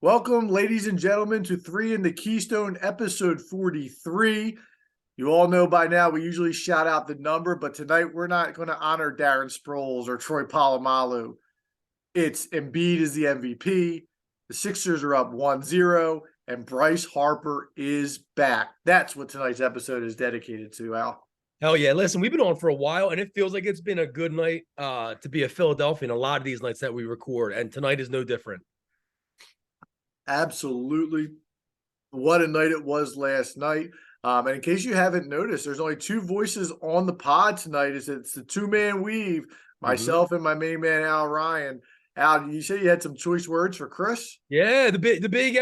Welcome, ladies and gentlemen, to Three in the Keystone, episode 43. You all know by now we usually shout out the number, but tonight we're not going to honor Darren Sproles or Troy Polamalu. It's Embiid is the MVP. The Sixers are up 1-0, and Bryce Harper is back. That's what tonight's episode is dedicated to, Al. Hell yeah. Listen, we've been on for a while, and it feels like it's been a good night to be a Philadelphian a lot of these nights that we record, and tonight is no different. Absolutely. What a night it was last night. And in case you haven't noticed, there's only two voices on the pod tonight. It's the two-man weave, myself and my main man, Al Ryan. Al, you say you had some choice words for Chris? Yeah, the big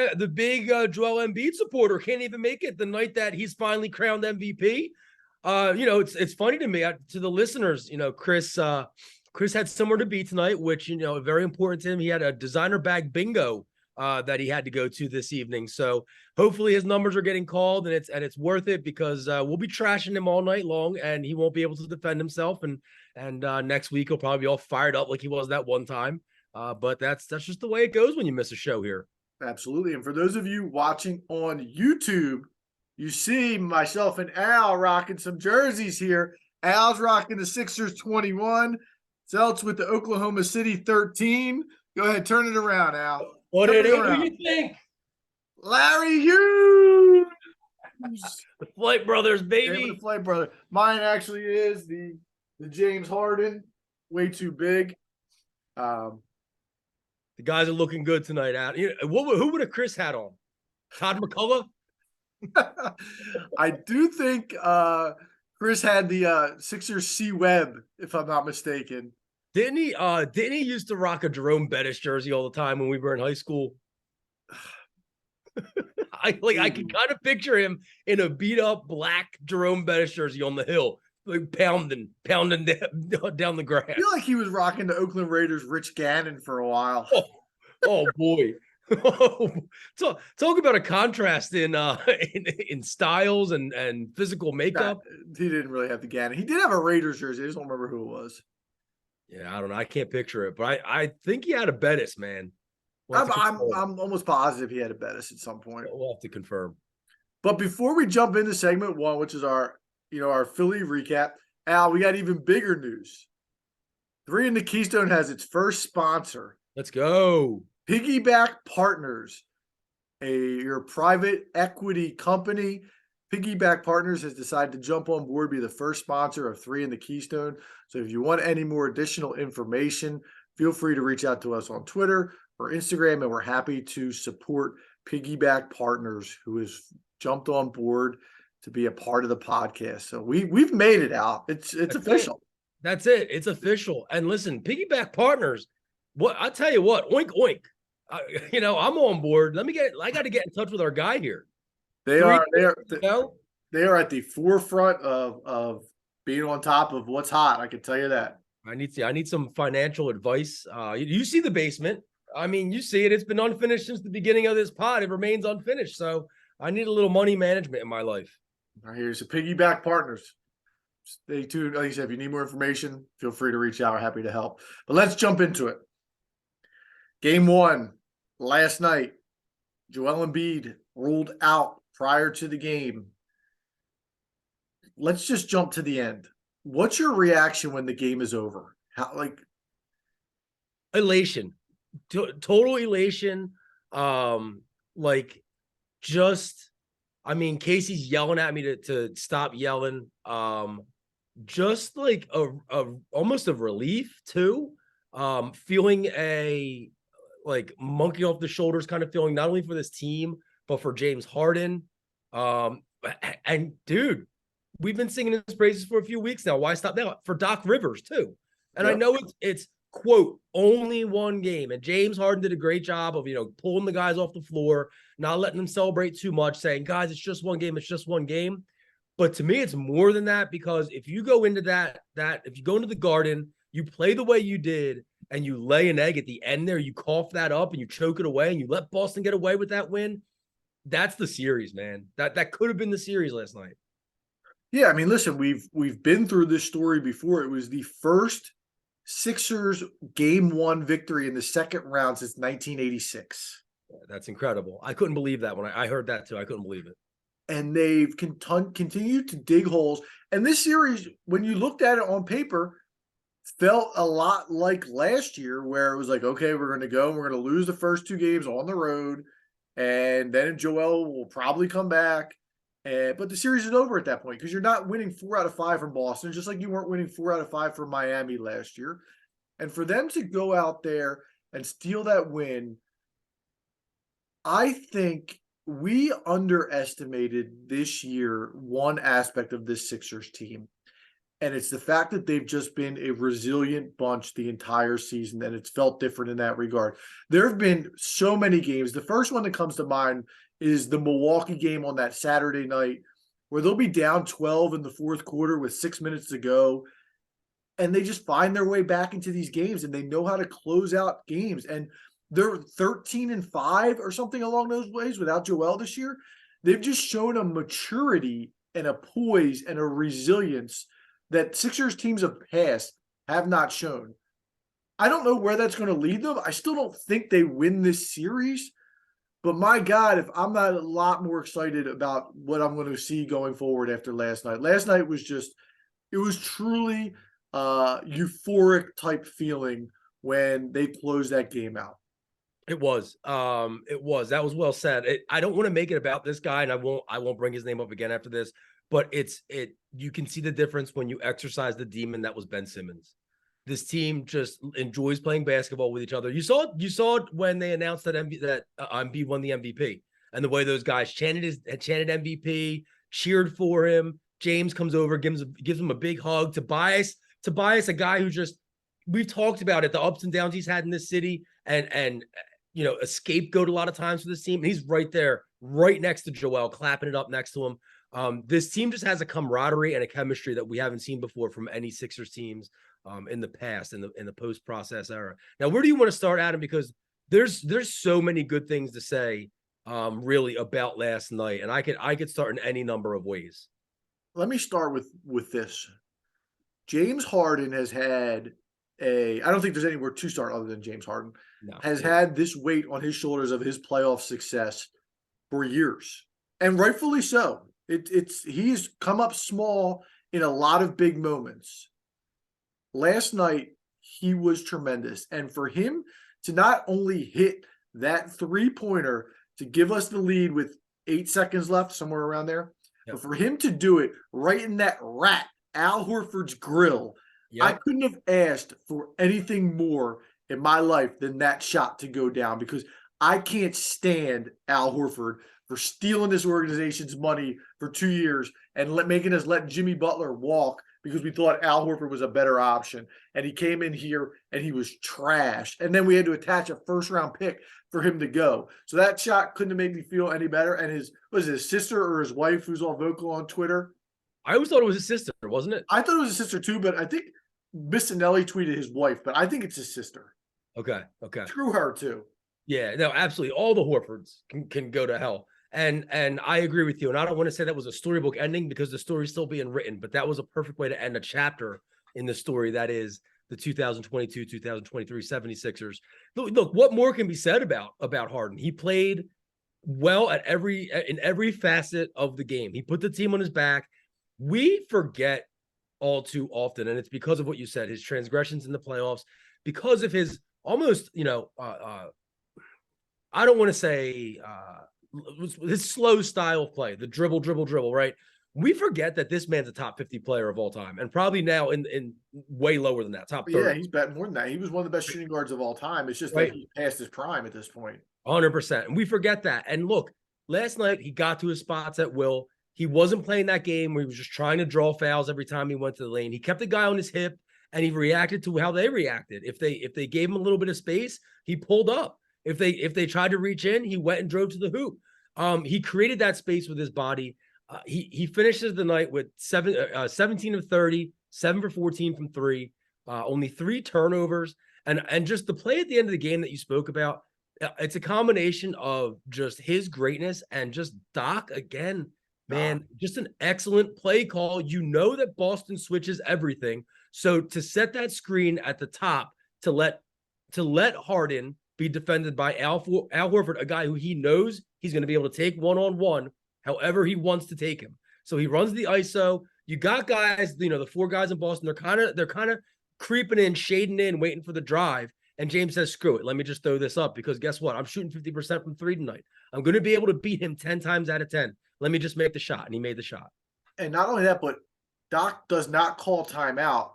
Joel Embiid supporter can't even make it the night that he's finally crowned MVP. It's funny to me, to the listeners, Chris had somewhere to be tonight, which, very important to him. He had a designer bag bingo that he had to go to this evening. So hopefully his numbers are getting called and it's worth it, because we'll be trashing him all night long and he won't be able to defend himself. And next week he'll probably be all fired up like he was that one time. But that's just the way it goes when you miss a show here. Absolutely. And for those of you watching on YouTube, you see myself and Al rocking some jerseys here. Al's rocking the Sixers 21. Celtics with the Oklahoma City 13. Go ahead, turn it around, Al. What do you think? Larry Hughes. The Flight Brothers, baby. The Flight Brother. Mine actually is the James Harden. Way too big. The guys are looking good tonight. Out. Who would have Chris had on? Todd McCullough? I do think Chris had the Sixers C Webb, if I'm not mistaken. Didn't he used to rock a Jerome Bettis jersey all the time when we were in high school? I can kind of picture him in a beat up black Jerome Bettis jersey on the hill, like pounding down the grass. I feel like he was rocking the Oakland Raiders Rich Gannon for a while. Oh boy. Talk about a contrast in styles and physical makeup. He didn't really have the Gannon. He did have a Raiders jersey. I just don't remember who it was. Yeah, I don't know. I can't picture it, but I think he had a Bettis, man. I'm almost positive he had a Bettis at some point. We'll have to confirm. But before we jump into segment one, which is our Philly recap, Al, we got even bigger news. Three in the Keystone has its first sponsor. Let's go. Piggyback Partners, your private equity company. Piggyback Partners has decided to jump on board, be the first sponsor of Three in the Keystone. So if you want any more additional information, feel free to reach out to us on Twitter or Instagram, and we're happy to support Piggyback Partners, who has jumped on board to be a part of the podcast. So we've made it out. It's official. That's it. It's official. And listen, Piggyback Partners, what I tell you what, oink oink. I'm on board. I got to get in touch with our guy here. They are at the forefront of being on top of what's hot. I can tell you that. I need some financial advice. You see the basement. I mean, you see it. It's been unfinished since the beginning of this pod. It remains unfinished. So I need a little money management in my life. All right, here's the Piggyback Partners. Stay tuned. Like you said, if you need more information, feel free to reach out. We're happy to help. But let's jump into it. Game one, last night, Joel Embiid ruled out prior to the game. Let's just jump to the end. What's your reaction when the game is over? Elation, total elation. Casey's yelling at me to stop yelling. Just like a almost of relief too. Feeling a monkey off the shoulders kind of feeling, not only for this team but for James Harden. And dude, we've been singing his praises for a few weeks now. Why stop now? For Doc Rivers too. And yep. I know it's quote only one game, and James Harden did a great job of pulling the guys off the floor, not letting them celebrate too much, saying, guys, it's just one game. It's just one game. But to me, it's more than that, because if you go into if you go into the Garden, you play the way you did, and you lay an egg at the end there, you cough that up and you choke it away, and you let Boston get away with that win. That's the series, man. That could have been the series last night. Yeah, I mean, listen, we've been through this story before. It was the first Sixers game one victory in the second round since 1986. That's incredible. I couldn't believe that when I heard that too. I couldn't believe it. And they've continued to dig holes. And this series, when you looked at it on paper, felt a lot like last year, where it was like, okay, we're going to go and we're going to lose the first 2 games on the road. And then Joel will probably come back. But the series is over at that point because you're not winning 4 out of 5 from Boston, just like you weren't winning 4 out of 5 from Miami last year. And for them to go out there and steal that win, I think we underestimated this year one aspect of this Sixers team, and it's the fact that they've just been a resilient bunch the entire season, and it's felt different in that regard. There have been so many games. The first one that comes to mind is the Milwaukee game on that Saturday night, where they'll be down 12 in the fourth quarter with 6 minutes to go, and they just find their way back into these games, and they know how to close out games. And they're 13-5 or something along those ways without Joel this year. They've just shown a maturity and a poise and a resilience that Sixers teams of past have not shown. I don't know where that's going to lead them. I still don't think they win this series. But my God, if I'm not a lot more excited about what I'm going to see going forward after last night. Last night was just, it was truly euphoric type feeling when they closed that game out. It was. That was well said. I don't want to make it about this guy, and I won't bring his name up again after this. But you can see the difference when you exercise the demon that was Ben Simmons. This team just enjoys playing basketball with each other. You saw it when they announced that Embiid won the MVP, and the way those guys chanted MVP, cheered for him. James comes over, gives him a big hug. Tobias, a guy who just, we've talked about it, the ups and downs he's had in this city, and you know, a scapegoat a lot of times for this team. And he's right there, right next to Joel, clapping it up next to him. This team just has a camaraderie and a chemistry that we haven't seen before from any Sixers teams in the past, in the post process era. Now, where do you want to start, Adam? Because there's so many good things to say, really, about last night, and I could start in any number of ways. Let me start with this. James Harden has had I don't think there's anywhere to start other than James Harden. No. Has had this weight on his shoulders of his playoff success for years, and rightfully so. He's come up small in a lot of big moments. Last night, he was tremendous. And for him to not only hit that three-pointer to give us the lead with 8 seconds left, somewhere around there, but for him to do it right in that rat, Al Horford's grill, I couldn't have asked for anything more in my life than that shot to go down, because I can't stand Al Horford for stealing this organization's money for 2 years and making us let Jimmy Butler walk because we thought Al Horford was a better option. And he came in here and he was trash. And then we had to attach a first-round pick for him to go. So that shot couldn't have made me feel any better. And his sister or his wife, who's all vocal on Twitter? I always thought it was his sister, wasn't it? I thought it was his sister too, but I think Bissonelli tweeted his wife, but I think it's his sister. Okay. Screw her too. Yeah, no, absolutely. All the Horfords can go to hell. And I agree with you. And I don't want to say that was a storybook ending, because the story's still being written, but that was a perfect way to end a chapter in the story that is the 2022-2023 76ers. Look, what more can be said about Harden? He played well in every facet of the game. He put the team on his back. We forget all too often, and it's because of what you said, his transgressions in the playoffs, because of his almost, I don't want to say his slow style of play, the dribble, right? We forget that this man's a top 50 player of all time, and probably now in way lower than that, top 30. Yeah, he's betting more than that. He was one of the best shooting guards of all time. It's just that he's past his prime at this point. 100%. And we forget that. And look, last night he got to his spots at will. He wasn't playing that game where he was just trying to draw fouls every time he went to the lane. He kept the guy on his hip, and he reacted to how they reacted. If they gave him a little bit of space, he pulled up. If they tried to reach in, he went and drove to the hoop. He created that space with his body. He finishes the night with 17 of 30, 7 for 14 from 3, only 3 turnovers, and just the play at the end of the game that you spoke about. It's a combination of just his greatness and just Doc again. Man, just an excellent play call. You know that Boston switches everything. So to set that screen at the top to let Harden be defended by Al Horford, a guy who he knows he's going to be able to take one-on-one however he wants to take him. So he runs the ISO. You got guys, the 4 guys in Boston, they're kind of creeping in, shading in, waiting for the drive. And James says, screw it. Let me just throw this up because guess what? I'm shooting 50% from 3 tonight. I'm going to be able to beat him 10 times out of 10. Let me just make the shot. And he made the shot. And not only that, but Doc does not call timeout,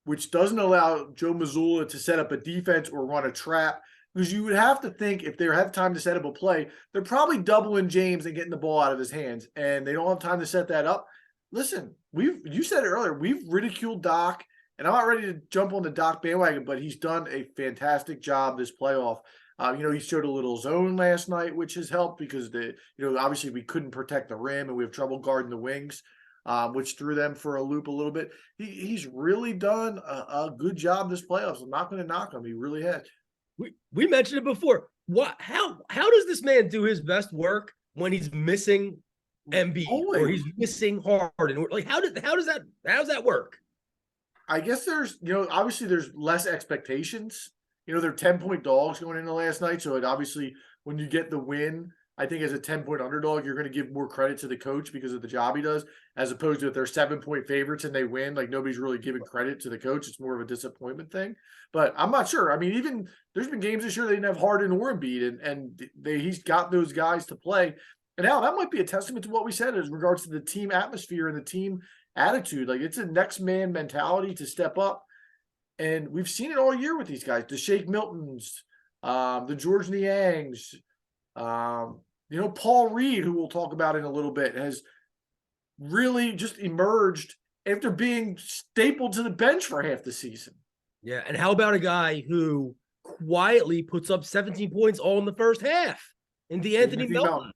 which doesn't allow Joe Mazzulla to set up a defense or run a trap. Because you would have to think if they have time to set up a play, they're probably doubling James and getting the ball out of his hands, and they don't have time to set that up. Listen, you said it earlier, we've ridiculed Doc, and I'm not ready to jump on the Doc bandwagon, but he's done a fantastic job this playoff. He showed a little zone last night, which has helped because obviously we couldn't protect the rim and we have trouble guarding the wings, which threw them for a loop a little bit. He's really done a good job this playoffs. I'm not going to knock him. He really has. We mentioned it before. How does this man do his best work when he's missing Embiid or he's missing Harden? Like how does that work? I guess there's obviously there's less expectations. They're 10-point dogs going into last night, so it obviously when you get the win, I think as a 10-point underdog, you're going to give more credit to the coach because of the job he does, as opposed to if they're 7-point favorites and they win, like nobody's really giving credit to the coach. It's more of a disappointment thing. But I'm not sure. I mean, even there's been games this year they didn't have Harden or Embiid, and he's got those guys to play. And now that might be a testament to what we said as regards to the team atmosphere and the team attitude. Like it's a next man mentality to step up. And we've seen it all year with these guys, the Shake Miltons, the George Niangs, Paul Reed, who we'll talk about in a little bit, has really just emerged after being stapled to the bench for half the season. Yeah, and how about a guy who quietly puts up 17 points all in the first half in DeAnthony Melton?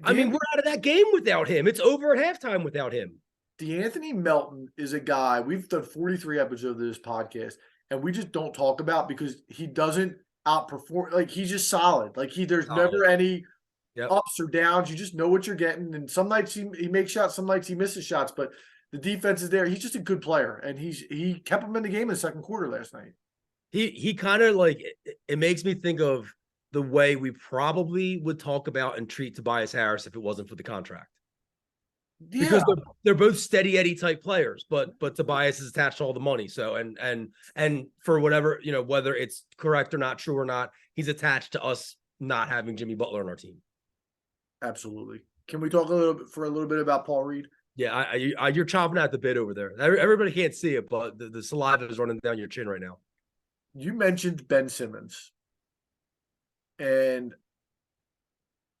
I mean, we're out of that game without him. It's over at halftime without him. DeAnthony Melton is a guy, we've done 43 episodes of this podcast, and we just don't talk about because he doesn't outperform. Like, he's just solid. Like, there's never any ups or downs. You just know what you're getting. And some nights he makes shots, some nights he misses shots, but the defense is there. He's just a good player, and he kept him in the game in the second quarter last night. He kind of like, it makes me think of the way we probably would talk about and treat Tobias Harris if it wasn't for the contract. Yeah. Because they're both steady Eddie type players, but Tobias is attached to all the money. So and for whatever, whether it's correct or not, true or not, he's attached to us not having Jimmy Butler on our team. Absolutely. Can we talk a little bit about Paul Reed? Yeah, you're chomping at the bit over there. Everybody can't see it, but the saliva is running down your chin right now. You mentioned Ben Simmons, and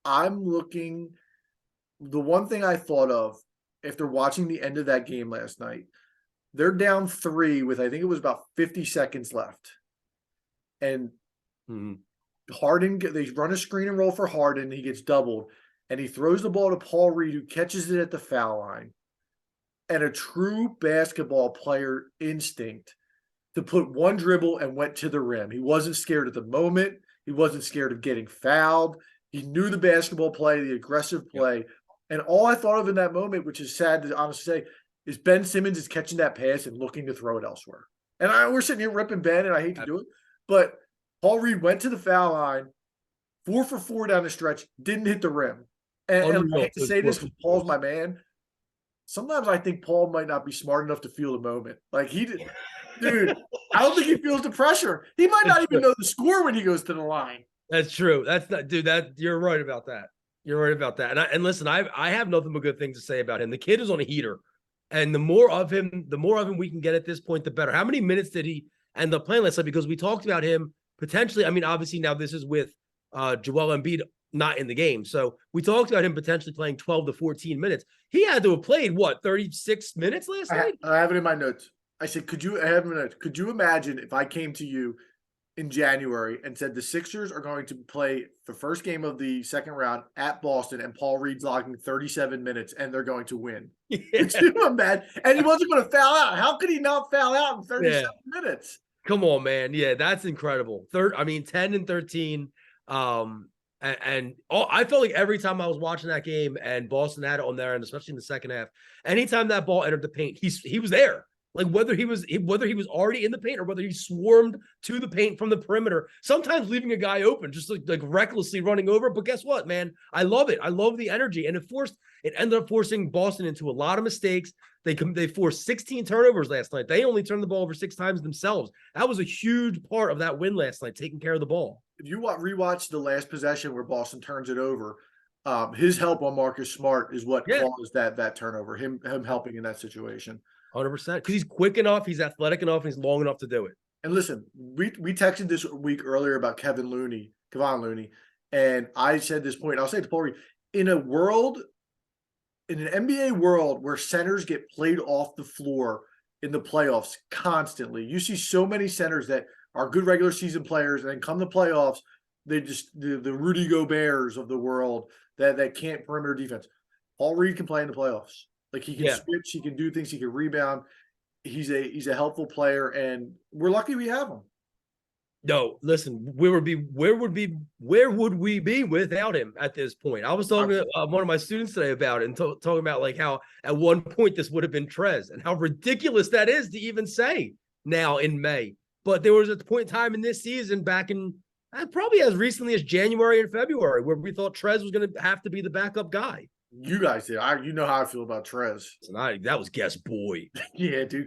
I'm looking. The one thing I thought of after watching the end of that game last night, they're down 3 with, I think it was about 50 seconds left. And Harden, they run a screen and roll for Harden. He gets doubled, and he throws the ball to Paul Reed, who catches it at the foul line. And a true basketball player instinct to put one dribble and went to the rim. He wasn't scared at the moment. He wasn't scared of getting fouled. He knew the basketball play, the aggressive play. Yep. And all I thought of in that moment, which is sad to honestly say, is Ben Simmons is catching that pass and looking to throw it elsewhere. And we're sitting here ripping Ben, and I hate to do it, but Paul Reed went to the foul line, 4 for 4 down the stretch, didn't hit the rim. And I hate to say this because Paul's my man. Sometimes I think Paul might not be smart enough to feel the moment. Like he did, dude. I don't think he feels the pressure. He might not even know the score when he goes to the line. That's true. That's not, dude. You're right about that. You're right about that. And listen, I have nothing but good things to say about him. The kid is on a heater, and the more of him we can get at this point, the better. How many minutes did he end up playing last night? Because we talked about him potentially. I mean, obviously now this is with Joel Embiid not in the game, so we talked about him potentially playing 12 to 14 minutes. He had to have played 36 minutes last night. I have it in my notes. I said, could you imagine if I came to you in January and said the Sixers are going to play the first game of the second round at Boston and Paul Reed's logging 37 minutes and they're going to win? Yeah. Could you imagine? And he wasn't going to foul out. How could he not foul out in 37 minutes? Come on, man. Yeah, that's incredible. 10 and 13. I felt like every time I was watching that game and Boston had it on there, and especially in the second half, anytime that ball entered the paint, he was there. Like whether he was already in the paint or whether he swarmed to the paint from the perimeter, sometimes leaving a guy open, just like recklessly running over. But guess what, man? I love it. I love the energy. And it ended up forcing Boston into a lot of mistakes. They forced 16 turnovers last night. They only turned the ball over 6 times themselves. That was a huge part of that win last night, taking care of the ball. If you rewatch the last possession where Boston turns it over, his help on Marcus Smart is what caused that turnover. Him helping in that situation. 100%. Because he's quick enough, he's athletic enough, and he's long enough to do it. And listen, we texted this week earlier about Kevon Looney, and I said this point. I'll say it to Paul Reed. In an NBA world where centers get played off the floor in the playoffs constantly, you see so many centers that are good regular season players, and then come the playoffs, they just the Rudy Goberts of the world that can't perimeter defense. Paul Reed can play in the playoffs. Like he can switch, he can do things, he can rebound. He's a helpful player, and we're lucky we have him. No, listen, where would we be without him at this point? I was talking to one of my students today about it, and talking about like how at one point this would have been Trez, and how ridiculous that is to even say now in May. But there was a point in time in this season back in probably as recently as January and February where we thought Trez was going to have to be the backup guy. You guys did. You know how I feel about Trez. That was guest boy. Yeah, dude.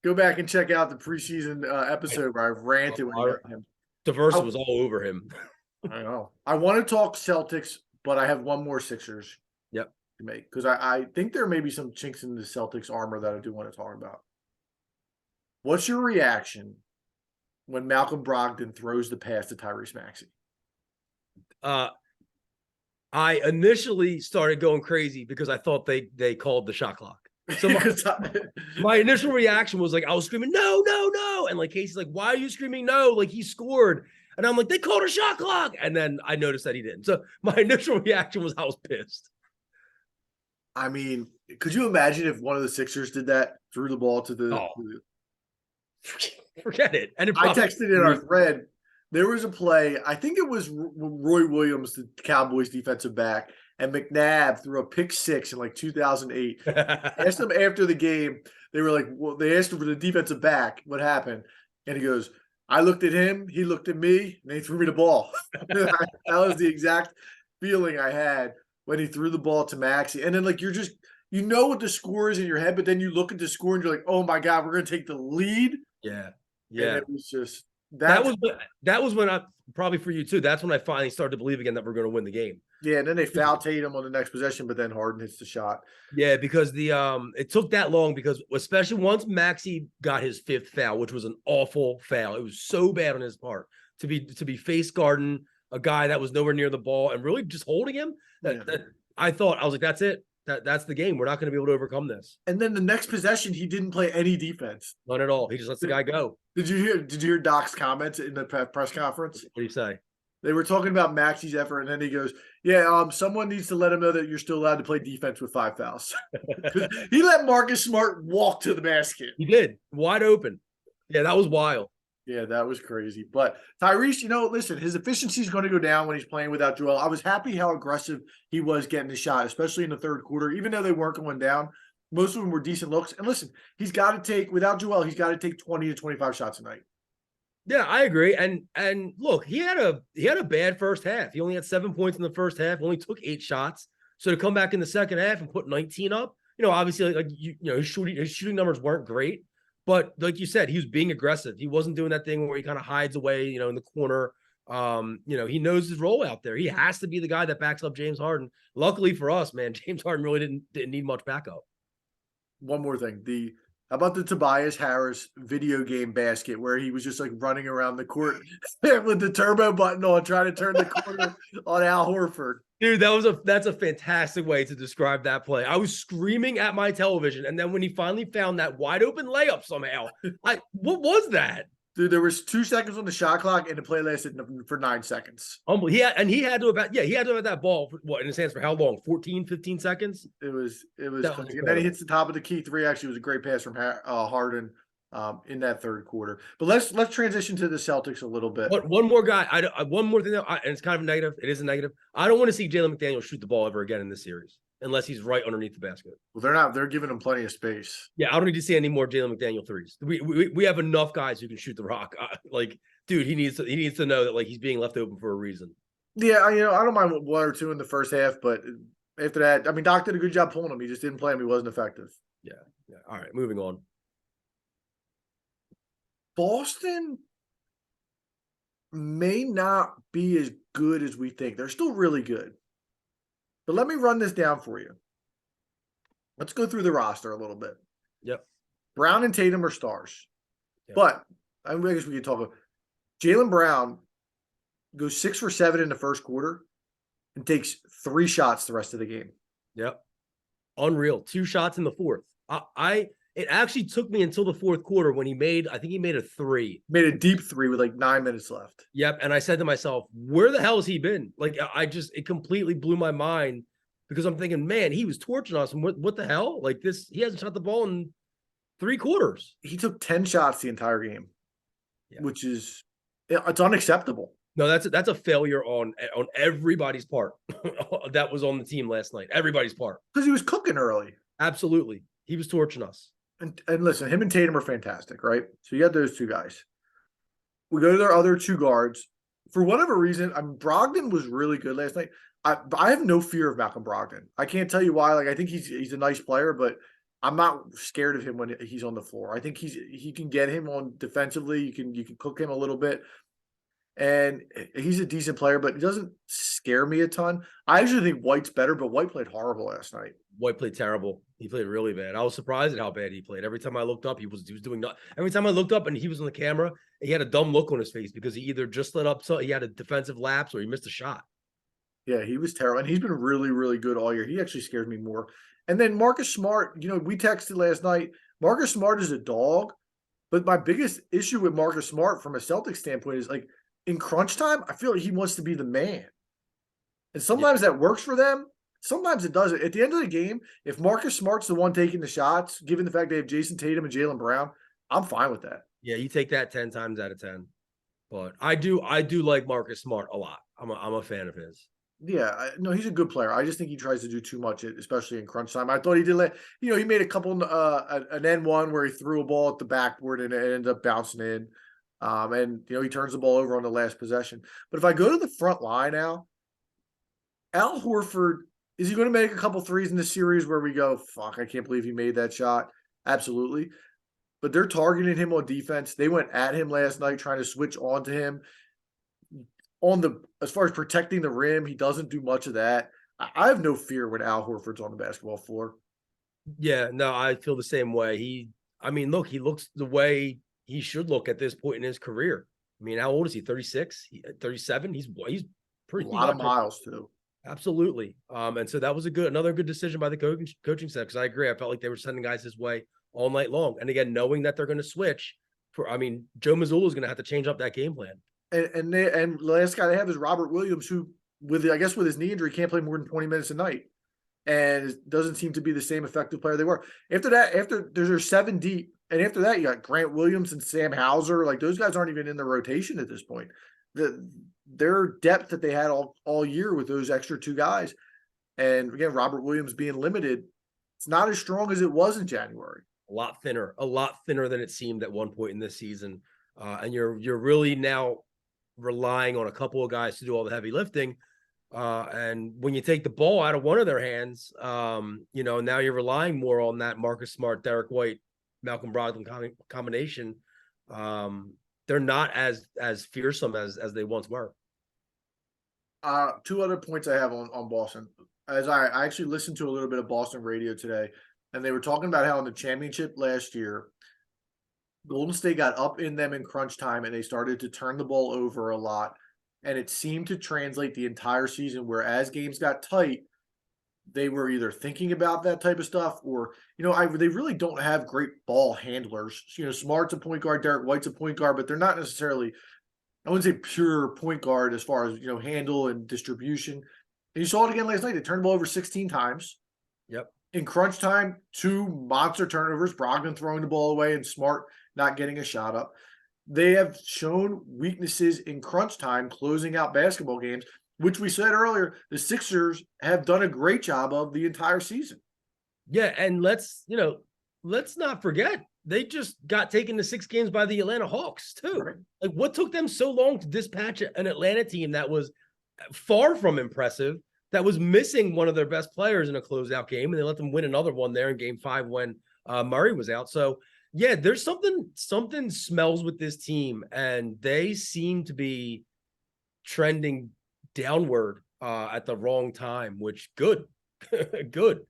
Go back and check out the preseason episode where I ranted when he got him. Diverse was all over him. I know. I want to talk Celtics, but I have one more Sixers. Yep. To make, because I think there may be some chinks in the Celtics armor that I do want to talk about. What's your reaction when Malcolm Brogdon throws the pass to Tyrese Maxey? I initially started going crazy because I thought they called the shot clock. So my initial reaction was like, I was screaming, no, no, no. And like Casey's like, why are you screaming no? Like he scored. And I'm like, they called a shot clock. And then I noticed that he didn't. So my initial reaction was I was pissed. I mean, could you imagine if one of the Sixers did that, threw the ball to the forget it. And I texted in our thread. There was a play, I think it was Roy Williams, the Cowboys defensive back, and McNabb threw a pick 6 in like 2008. Asked him after the game, they were like, well, they asked him for the defensive back, what happened? And he goes, I looked at him, he looked at me, and he threw me the ball. That was the exact feeling I had when he threw the ball to Maxey. And then like you're just, you know what the score is in your head, but then you look at the score and you're like, oh my God, we're going to take the lead. Yeah. Yeah. And it was just that was when I probably for you too. That's when I finally started to believe again that we're going to win the game. Yeah, and then they foul Tatum on the next possession, but then Harden hits the shot. Yeah, because it took that long because especially once Maxey got his 5th foul, which was an awful foul. It was so bad on his part to be face guarding a guy that was nowhere near the ball and really just holding him. I was like, that's it. That's the game. We're not going to be able to overcome this. And then the next possession, he didn't play any defense. None at all. He just lets the guy go. Did you hear Doc's comments in the press conference? What do you say? They were talking about Maxey's effort, and then he goes, yeah, someone needs to let him know that you're still allowed to play defense with 5 fouls. He let Marcus Smart walk to the basket. He did. Wide open. Yeah, that was wild. Yeah, that was crazy. But Tyrese, listen, his efficiency is going to go down when he's playing without Joel. I was happy how aggressive he was getting the shot, especially in the third quarter. Even though they weren't going down, most of them were decent looks. And listen, without Joel, he's got to take 20 to 25 shots a night. Yeah, I agree. And look, he had a bad first half. He only had 7 points in the first half, only took 8 shots. So to come back in the second half and put 19 up, obviously his shooting numbers weren't great. But like you said, he was being aggressive. He wasn't doing that thing where he kind of hides away, in the corner. He knows his role out there. He has to be the guy that backs up James Harden. Luckily for us, man, James Harden really didn't need much backup. One more thing. How about the Tobias Harris video game basket where he was just like running around the court with the turbo button on, trying to turn the corner on Al Horford? Dude, that's a fantastic way to describe that play. I was screaming at my television, and then when he finally found that wide open layup somehow, what was that? Dude, there was 2 seconds on the shot clock, and the play lasted for 9 seconds. He had to have that ball in his hands for how long? 14, 15 seconds? It was crazy. And then he hits the top of the key 3. Actually, it was a great pass from Harden in that third quarter. But let's transition to the Celtics a little bit. One more guy. One more thing, and it's kind of negative. It is a negative. I don't want to see Jalen McDaniels shoot the ball ever again in this series. unless he's right underneath the basket. Well, they're not. They're giving him plenty of space. Yeah, I don't need to see any more Jalen McDaniel threes. We have enough guys who can shoot the rock. Dude, he needs to know that like he's being left open for a reason. Yeah, I don't mind one or two in the first half, but after that, I mean, Doc did a good job pulling him. He just didn't play him. He wasn't effective. Yeah. All right, moving on. Boston may not be as good as we think. They're still really good. But let me run this down for you. Let's go through the roster a little bit. Yep. Brown and Tatum are stars. Yep. But I guess we could talk about Jaylen Brown goes 6 for 7 in the first quarter and takes 3 shots the rest of the game. Yep. Unreal. 2 shots in the fourth. It actually took me until the fourth quarter when I think he made a 3. Made a deep 3 with like 9 minutes left. Yep. And I said to myself, where the hell has he been? Like, it completely blew my mind because I'm thinking, man, he was torching us. And what the hell? Like he hasn't shot the ball in 3 quarters. He took 10 shots the entire game, which is, it's unacceptable. No, that's a failure on everybody's part that was on the team last night. Everybody's part. Because he was cooking early. Absolutely. He was torching us. And listen, him and Tatum are fantastic, right? So you got those 2 guys. We go to their other 2 guards. For whatever reason, Brogdon was really good last night. I have no fear of Malcolm Brogdon. I can't tell you why. Like, I think he's a nice player, but I'm not scared of him when he's on the floor. I think he can get him on defensively. You can cook him a little bit. And he's a decent player, but he doesn't scare me a ton. I actually think White's better, but White played horrible last night. White played terrible. He played really bad. I was surprised at how bad he played. Every time I looked up, he was doing nothing. Every time I looked up and he was on the camera, he had a dumb look on his face because he either just let up, so he had a defensive lapse or he missed a shot. Yeah, he was terrible. And he's been really, really good all year. He actually scares me more. And then Marcus Smart, we texted last night. Marcus Smart is a dog, but my biggest issue with Marcus Smart from a Celtics standpoint is like, in crunch time, I feel like he wants to be the man. And sometimes that works for them. Sometimes it doesn't. At the end of the game, if Marcus Smart's the one taking the shots, given the fact they have Jason Tatum and Jaylen Brown, I'm fine with that. Yeah, you take that 10 times out of 10. But I do like Marcus Smart a lot. I'm a fan of his. Yeah, no, he's a good player. I just think he tries to do too much, especially in crunch time. I thought he did he made a couple an N1 where he threw a ball at the backboard and it ended up bouncing in. And he turns the ball over on the last possession. But if I go to the front line now, Al Horford, is he going to make a couple threes in this series where we go, fuck, I can't believe he made that shot? Absolutely. But they're targeting him on defense. They went at him last night trying to switch on to him. As far as protecting the rim, he doesn't do much of that. I have no fear when Al Horford's on the basketball floor. Yeah, no, I feel the same way. He looks the way he should look at this point in his career. I mean, how old is he? 36? 37? He's pretty a lot of miles too. Absolutely. And so that was another good decision by the coaching staff, because I agree. I felt like they were sending guys his way all night long. And again, knowing that they're going to switch Joe Mazzulla is going to have to change up that game plan. And the last guy they have is Robert Williams, who with his knee injury can't play more than 20 minutes a night, and doesn't seem to be the same effective player they were. After there's 7 deep, and after that you got Grant Williams and Sam Hauser. Like, those guys aren't even in the rotation at this point. Their depth that they had all year with those extra 2 guys, and again Robert Williams being limited, it's not as strong as it was in January. A lot thinner than it seemed at one point in this season. And you're really now relying on a couple of guys to do all the heavy lifting. And when you take the ball out of one of their hands, now you're relying more on that Marcus Smart, Derek White, Malcolm Brogdon combination. They're not as fearsome as they once were. 2 other points I have on Boston. As I actually listened to a little bit of Boston radio today, and they were talking about how in the championship last year, Golden State got up in them in crunch time and they started to turn the ball over a lot. And it seemed to translate the entire season, where as games got tight, they were either thinking about that type of stuff or, they really don't have great ball handlers. Smart's a point guard, Derek White's a point guard, but they're not necessarily, I wouldn't say pure point guard as far as, handle and distribution. And you saw it again last night. They turned the ball over 16 times. Yep. In crunch time, 2 monster turnovers, Brogdon throwing the ball away and Smart not getting a shot up. They have shown weaknesses in crunch time, closing out basketball games, which we said earlier, the Sixers have done a great job of the entire season. Yeah, and let's not forget they just got taken to 6 games by the Atlanta Hawks too. Right. Like, what took them so long to dispatch an Atlanta team that was far from impressive, that was missing one of their best players in a closeout game, and they let them win another one there in Game 5 when Murray was out. So yeah, there's something smells with this team, and they seem to be trending downward at the wrong time, which good. Good.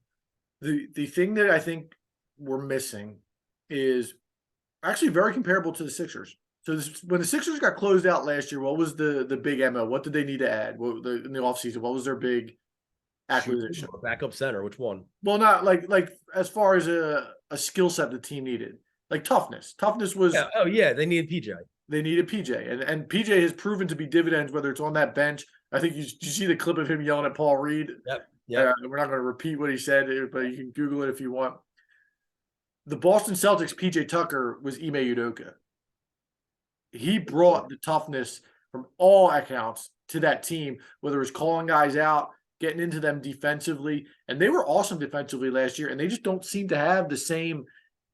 The thing that I think we're missing is actually very comparable to the Sixers. So when the Sixers got closed out last year, what was the big MO? What did they need to add in the offseason? What was their big acquisition? Backup center, which one? Well, not like as far as a skill set the team needed, like toughness. Toughness was they needed PJ. They needed PJ, and PJ has proven to be dividends, whether it's on that bench. I think you see the clip of him yelling at Paul Reed. Yep. We're not going to repeat what he said, but you can Google it if you want. The Boston Celtics, PJ Tucker was Ime Udoka. He brought the toughness from all accounts to that team, whether it was calling guys out, getting into them defensively, and they were awesome defensively last year, and they just don't seem to have the same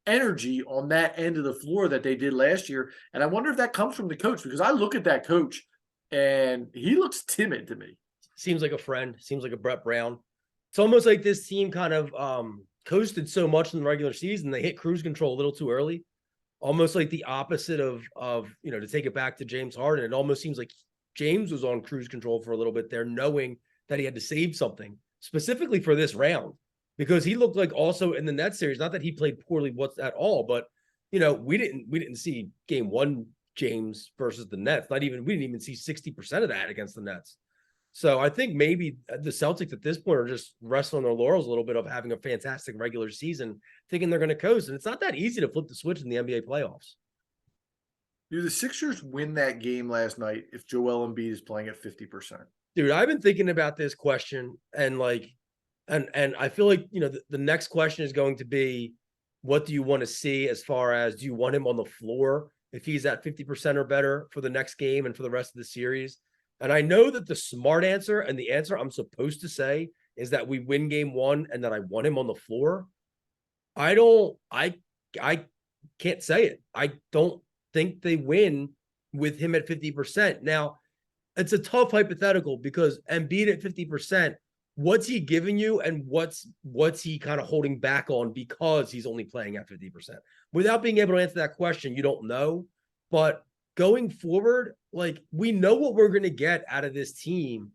energy on that end of the floor that they did last year. And I wonder if that comes from the coach, because I look at that coach and he looks timid to me. Seems like a friend, seems like a Brett Brown. It's almost like this team kind of coasted so much in the regular season, they hit cruise control a little too early. Almost like the opposite of to take it back to James Harden. It almost seems like James was on cruise control for a little bit there, knowing that he had to save something specifically for this round, because he looked like also in the Nets series, not that he played poorly at all, but we didn't see Game 1 James versus the Nets. We didn't even see 60% of that against the Nets. So I think maybe the Celtics at this point are just resting on their laurels a little bit of having a fantastic regular season, thinking they're going to coast. And it's not that easy to flip the switch in the NBA playoffs. Do the Sixers win that game last night if Joel Embiid is playing at 50%? Dude, I've been thinking about this question, and I feel like, the next question is going to be, what do you want to see as far as, do you want him on the floor if he's at 50% or better for the next game and for the rest of the series? And I know that the smart answer and the answer I'm supposed to say is that we win Game 1 and that I want him on the floor. I can't say it. I don't think they win with him at 50%. Now, it's a tough hypothetical, because Embiid at 50%, what's he giving you, and what's he kind of holding back on because he's only playing at 50%? Without being able to answer that question, you don't know. But going forward, we know what we're going to get out of this team,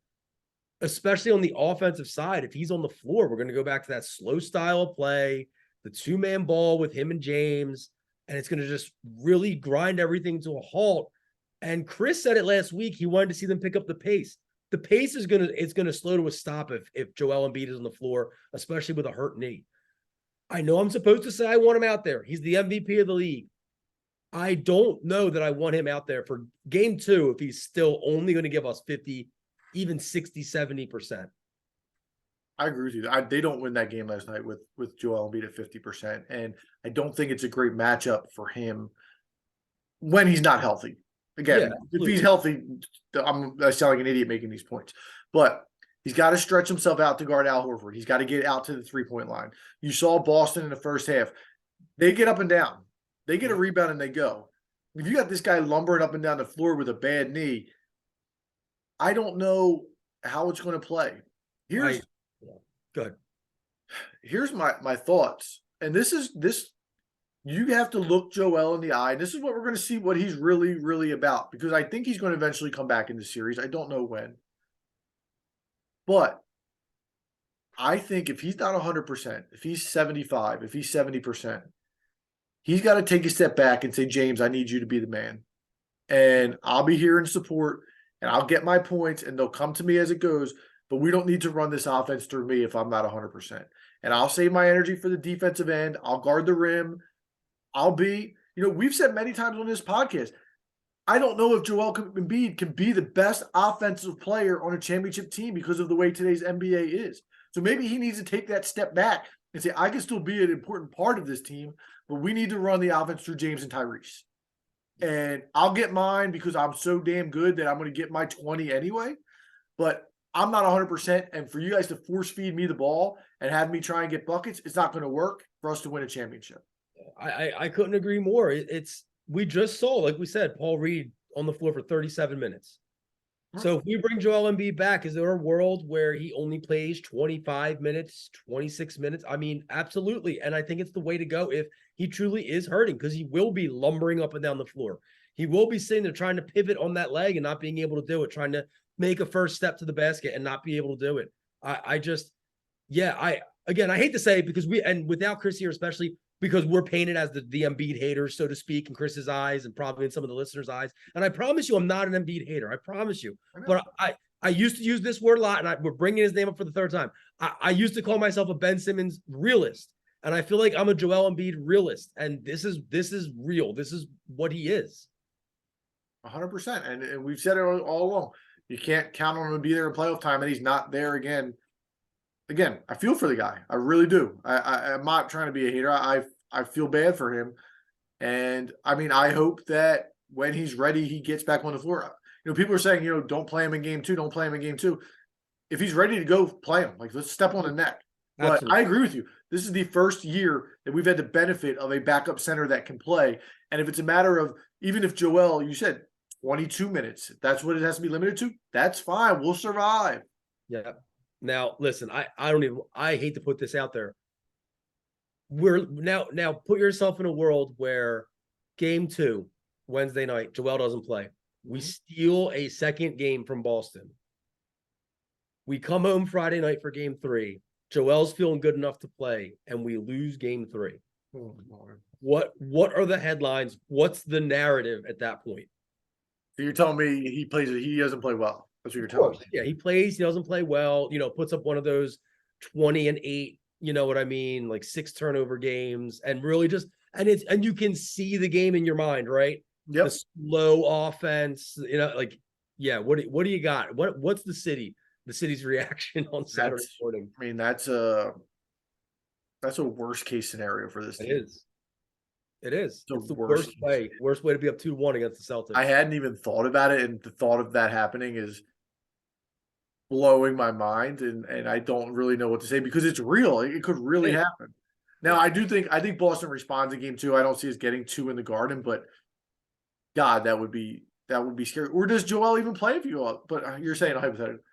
especially on the offensive side. If he's on the floor, we're going to go back to that slow style of play, the 2-man ball with him and James, and it's going to just really grind everything to a halt. And Chris said it last week. He wanted to see them pick up the pace. The pace is going to slow to a stop if Joel Embiid is on the floor, especially with a hurt knee. I know I'm supposed to say I want him out there. He's the MVP of the league. I don't know that I want him out there for Game 2 if he's still only going to give us 50, even 60, 70%. I agree with you. They don't win that game last night with Joel Embiid at 50%. And I don't think it's a great matchup for him when he's not healthy. Again, if he's healthy, I sound like an idiot making these points. But he's got to stretch himself out to guard Al Horford. He's got to get out to the three-point line. You saw Boston in the first half. They get up and down. They get a rebound and they go. If you got this guy lumbering up and down the floor with a bad knee, I don't know how it's going to play. Good. Here's my thoughts. And this you have to look Joel in the eye. This is what we're going to see what he's really, really about, because I think he's going to eventually come back in the series. I don't know when. But I think if he's not 100%, if he's 75, if he's 70%, he's got to take a step back and say, James, I need you to be the man. And I'll be here in support, and I'll get my points, and they'll come to me as it goes. But we don't need to run this offense through me if I'm not 100%. And I'll save my energy for the defensive end. I'll guard the rim. I'll be, we've said many times on this podcast, I don't know if Joel Embiid can be the best offensive player on a championship team because of the way today's NBA is. So maybe he needs to take that step back and say, I can still be an important part of this team, but we need to run the offense through James and Tyrese. And I'll get mine because I'm so damn good that I'm going to get my 20 anyway. but I'm not 100%. And for you guys to force feed me the ball and have me try and get buckets, it's not going to work for us to win a championship. I couldn't agree more. It's we just saw, like we said, Paul Reed on the floor for 37 minutes. So if we bring Joel Embiid back, is there a world where he only plays 25 minutes, 26 minutes? I mean, absolutely. And I think it's the way to go if he truly is hurting, because he will be lumbering up and down the floor. He will be sitting there trying to pivot on that leg and not being able to do it, trying to make a first step to the basket and not be able to do it. I hate to say it because and without Chris here, especially because we're painted as the Embiid haters, so to speak, in Chris's eyes and probably in some of the listeners' eyes. And I promise you, I'm not an Embiid hater. I promise you. But I used to use this word a lot, and we're bringing his name up for the third time. I used to call myself a Ben Simmons realist, and I feel like I'm a Joel Embiid realist. And this is real. This is what he is. 100%. And we've said it all along. You can't count on him to be there in playoff time, and he's not there again. Again, I feel for the guy. I really do. I'm not trying to be a hater. I feel bad for him. And I mean, I hope that when he's ready, he gets back on the floor. You know, people are saying, you know, don't play him in game 2. Don't play him in game 2. If he's ready to go, play him. Like, let's step on the neck. But Absolutely. I agree with you. This is the first year that we've had the benefit of a backup center that can play. And if it's a matter of, even if Joel, you said 22 minutes, that's what it has to be limited to, that's fine. We'll survive. Yeah. Now, listen, I hate to put this out there. We're now put yourself in a world where game 2, Wednesday night, Joel doesn't play. We steal a second game from Boston. We come home Friday night for game 3. Joel's feeling good enough to play, and we lose game 3. Oh, Lord. What are the headlines? What's the narrative at that point? So you're telling me he doesn't play well. That's what you're telling me. Yeah, he plays, he doesn't play well, puts up one of those 20 and 8, you know what I mean? Like 6 turnover games, and really just, and you can see the game in your mind, right? Yep. The slow offense, like, yeah, what do you got? What's the city's reaction on Saturday morning? I mean, that's a worst case scenario for this team. It is. It's the worst way to be up 2-1 against the Celtics. I hadn't even thought about it, and the thought of that happening is blowing my mind, and I don't really know what to say because it's real. It could really happen. Now, I think Boston responds in game 2. I don't see us getting 2 in the Garden, but God, that would be scary. Or does Joel even play if you up? But you're saying hypothetical.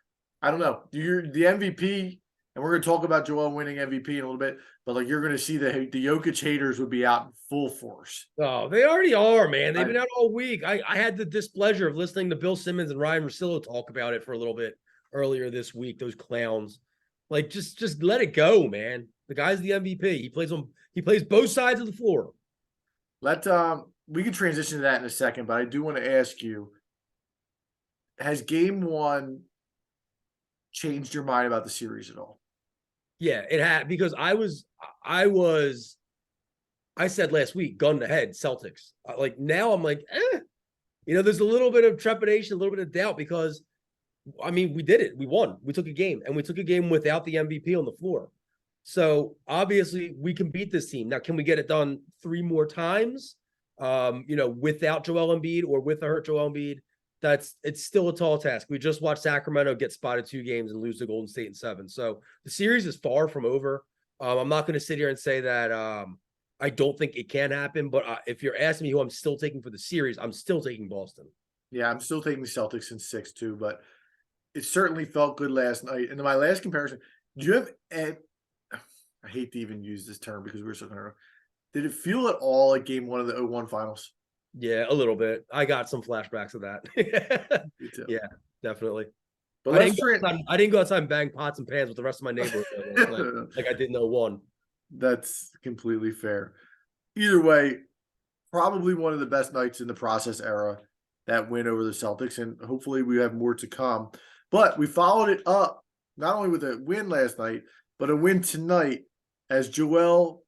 I don't know. You're the MVP, and we're going to talk about Joel winning MVP in a little bit, but like you're going to see the Jokic haters would be out in full force. Oh, they already are, man. They've been out all week. I had the displeasure of listening to Bill Simmons and Ryan Russillo talk about it for a little bit earlier this week. Those clowns, like, just let it go, man. The guy's the MVP. He plays both sides of the floor. We can transition to that in a second, but I do want to ask you: has game 1 changed your mind about the series at all? Yeah, it had, because I said last week, gun to head, Celtics. Like, now I'm like, there's a little bit of trepidation, a little bit of doubt, because I mean, we did it. We won. We took a game, and we took a game without the MVP on the floor. So obviously we can beat this team. Now, can we get it done 3 more times? Without Joel Embiid or with a hurt Joel Embiid? It's still a tall task. We just watched Sacramento get spotted 2 games and lose to Golden State in 7. So the series is far from over. I'm not going to sit here and say that I don't think it can happen, but if you're asking me who I'm still taking for the series, I'm still taking Boston. Yeah, I'm still taking the Celtics in 6 too, but it certainly felt good last night. And my last comparison, do you have I hate to even use this term because we were so kind of, did it feel at all like game 1 of the 0-1 finals? Yeah, a little bit. I got some flashbacks of that. Me too. Yeah, definitely. But I didn't go outside and bang pots and pans with the rest of my neighborhood like I did in 0-1. That's completely fair. Either way, probably one of the best nights in the process era, that win over the Celtics, and hopefully we have more to come. But we followed it up not only with a win last night, but a win tonight as Joel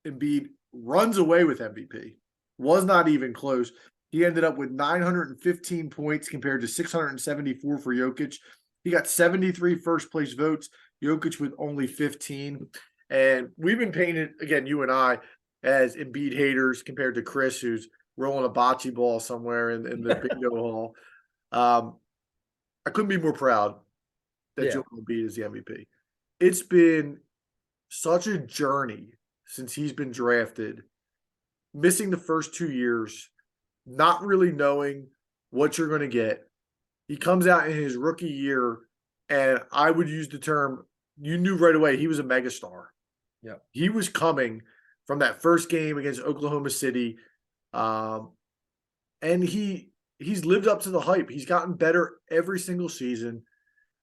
Embiid runs away with MVP. Was not even close. He ended up with 915 points compared to 674 for Jokic. He got 73 first-place votes, Jokic with only 15. And we've been painted, again, you and I, as Embiid haters compared to Chris, who's rolling a bocce ball somewhere in the bingo hall. I couldn't be more proud that Yeah. Joel Embiid is the MVP. It's been such a journey since he's been drafted, missing the first 2 years, not really knowing what you're going to get. He comes out in his rookie year, and I would use the term, you knew right away he was a megastar. Yeah. He was coming from that first game against Oklahoma City. And he's lived up to the hype. He's gotten better every single season.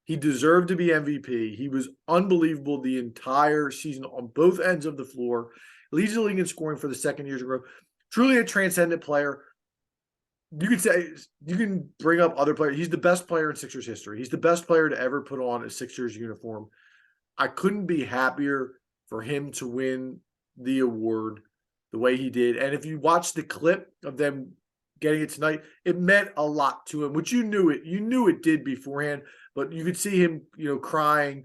He deserved to be MVP. He was unbelievable the entire season on both ends of the floor. Leads the league in scoring for the second year in a row. Truly a transcendent player. You could say, you can bring up other players. He's the best player in Sixers history. He's the best player to ever put on a Sixers uniform. I couldn't be happier for him to win the award the way he did. And if you watch the clip of them getting it tonight, it meant a lot to him, which you knew it did beforehand, but you could see him, crying.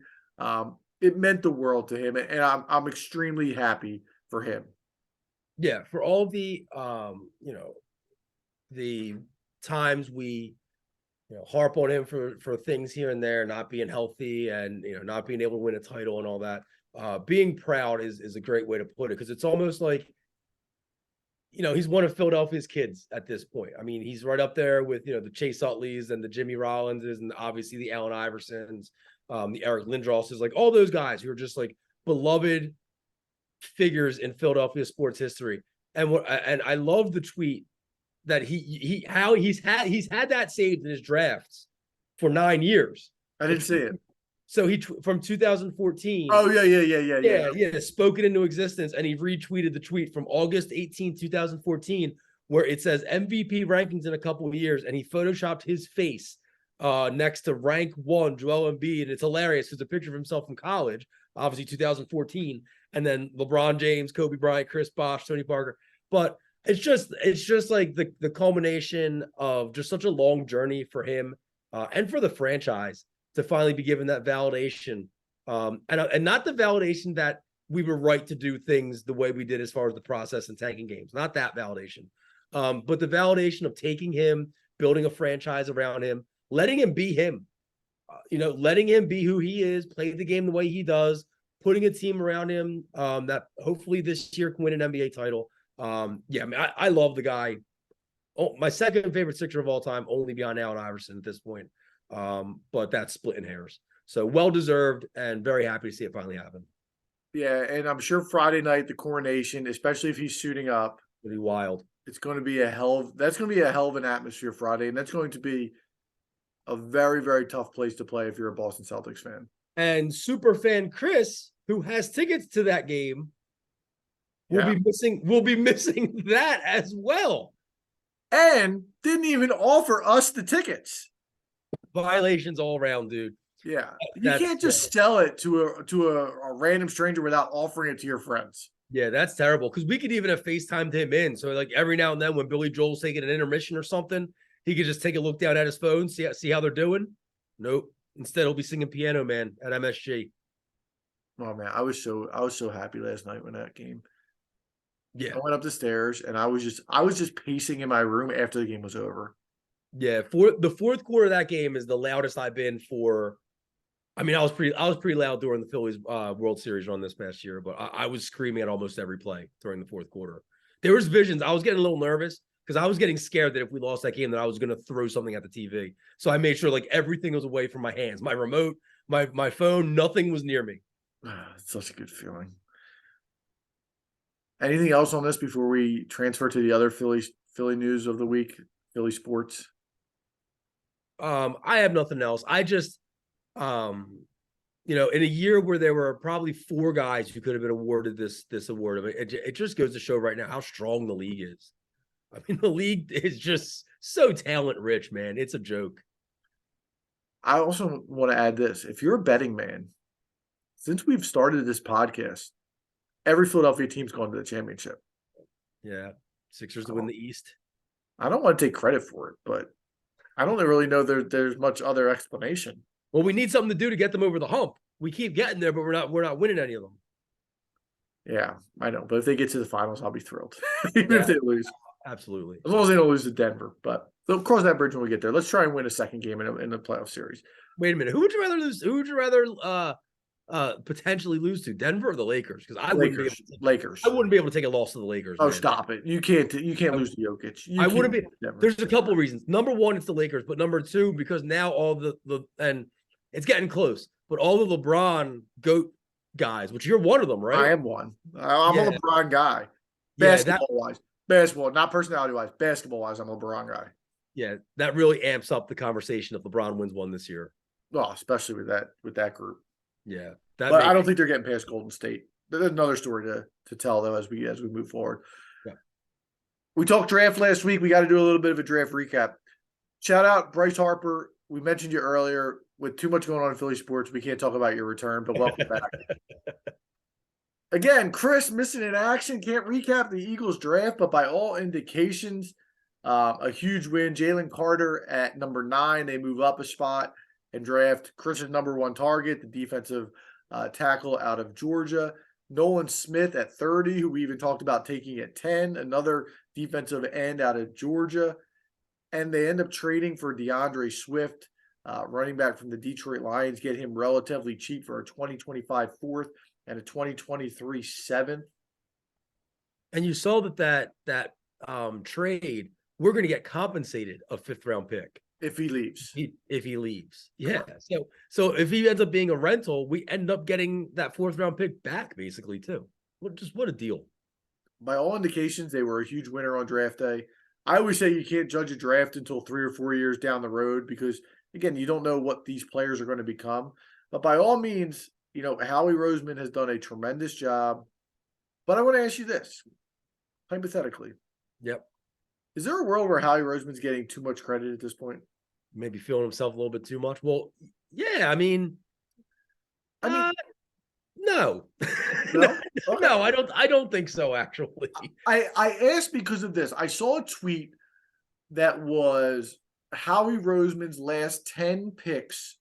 It meant the world to him, and I'm extremely happy for him. Yeah, for all the the times we harp on him for things here and there, not being healthy and not being able to win a title and all that. Being proud is a great way to put it, because it's almost like he's one of Philadelphia's kids at this point. I mean, he's right up there with the Chase Utleys and the Jimmy Rollinses and obviously the Allen Iversons, the Eric Lindroses, like all those guys who are just like beloved figures in Philadelphia sports history. And I love the tweet that he's had that saved in his drafts for 9 years. I didn't see it. So from 2014. Oh, yeah. Spoke it into existence, and he retweeted the tweet from August 18, 2014, where it says MVP rankings in a couple of years, and he photoshopped his face next to rank 1 Joel Embiid, and it's hilarious. It's a picture of himself from college, obviously 2014, and then LeBron James, Kobe Bryant, Chris Bosh, Tony Parker. But it's just like the culmination of just such a long journey for him and for the franchise to finally be given that validation, and not the validation that we were right to do things the way we did as far as the process and tanking games, not that validation, but the validation of taking him, building a franchise around him, letting him be him, letting him be who he is, play the game the way he does, putting a team around him that hopefully this year can win an NBA title. I mean, I love the guy. Oh, my second favorite Sixer of all time, only beyond Allen Iverson at this point. But that's splitting hairs. So well-deserved, and very happy to see it finally happen. Yeah, and I'm sure Friday night, the coronation, especially if he's suiting up, It'll be wild. it's going to be a hell of an atmosphere Friday, and that's going to be a very, very tough place to play if you're a Boston Celtics fan. And super fan Chris, who has tickets to that game, will be missing that as well. And didn't even offer us the tickets. Violations all around, dude. Yeah, you can't just sell it to a random stranger without offering it to your friends. Yeah, that's terrible, because we could even have FaceTimed him in. So like every now and then when Billy Joel's taking an intermission or something, he could just take a look down at his phone, see how they're doing. Nope. Instead, he'll be singing Piano Man at MSG. Oh man, I was so happy last night when that game. Yeah, I went up the stairs and I was just pacing in my room after the game was over. Yeah, for the fourth quarter of that game is the loudest I've been for. I mean, I was pretty loud during the Phillies World Series run this past year, but I was screaming at almost every play during the fourth quarter. There was visions. I was getting a little nervous because I was getting scared that if we lost that game, that I was going to throw something at the TV. So I made sure like everything was away from my hands, my remote, my phone, nothing was near me. It's such a good feeling. Anything else on this before we transfer to the other Philly news of the week, Philly sports? I have nothing else. I just, in a year where there were probably 4 guys who could have been awarded this award, I mean, it just goes to show right now how strong the league is. I mean, the league is just so talent rich, man. It's a joke. I also want to add this. If you're a betting man, since we've started this podcast, every Philadelphia team's gone to the championship. Yeah. Sixers to win the East. I don't want to take credit for it, but I don't really know there's much other explanation. Well, we need something to do to get them over the hump. We keep getting there, but we're not winning any of them. Yeah, I know. But if they get to the finals, I'll be thrilled. Even if they lose. Absolutely. As long as they don't lose to Denver. But they'll cross that bridge when we get there. Let's try and win a second game in the playoff series. Wait a minute. Who would you rather lose? Who would you rather potentially lose to, Denver or the Lakers? Because Lakers. I wouldn't be able to take a loss to the Lakers. Oh, man. stop it! You can't lose to Jokic. I wouldn't be. There's a couple reasons. Number one, it's the Lakers, but number two, because now all the and it's getting close. But all the LeBron GOAT guys, which you're one of them, right? I am one. I'm a LeBron guy. Basketball, not personality wise. Basketball wise, I'm a LeBron guy. Yeah, that really amps up the conversation if LeBron wins one this year. Well, especially with that group. Yeah, but I don't think they're getting past Golden State. There's another story to tell though as we move forward. Yeah. We talked draft last week. We got to do a little bit of a draft recap. Shout out Bryce Harper. We mentioned you earlier. With too much going on in Philly sports, we can't talk about your return, but welcome back. Again, Chris missing in action. Can't recap the Eagles draft, but by all indications, a huge win. Jalen Carter at number 9. They move up a spot and draft Chris's number 1 target, the defensive tackle out of Georgia. Nolan Smith at 30, who we even talked about taking at 10, another defensive end out of Georgia. And they end up trading for DeAndre Swift, running back from the Detroit Lions, get him relatively cheap for a 2025 4th and a 2023 7th. And you saw that trade, we're going to get compensated a 5th round pick if he leaves. If he leaves, yeah. So if he ends up being a rental, we end up getting that 4th round pick back basically too. What a deal! By all indications, they were a huge winner on draft day. I always say you can't judge a draft until 3 or 4 years down the road because, again, you don't know what these players are going to become. But by all means, Howie Roseman has done a tremendous job. But I want to ask you this, hypothetically. Yep. Is there a world where Howie Roseman's getting too much credit at this point? Maybe feeling himself a little bit too much? Well, yeah, I mean, no. No? Okay. No, I don't think so, actually. I asked because of this. I saw a tweet that was Howie Roseman's last 10 picks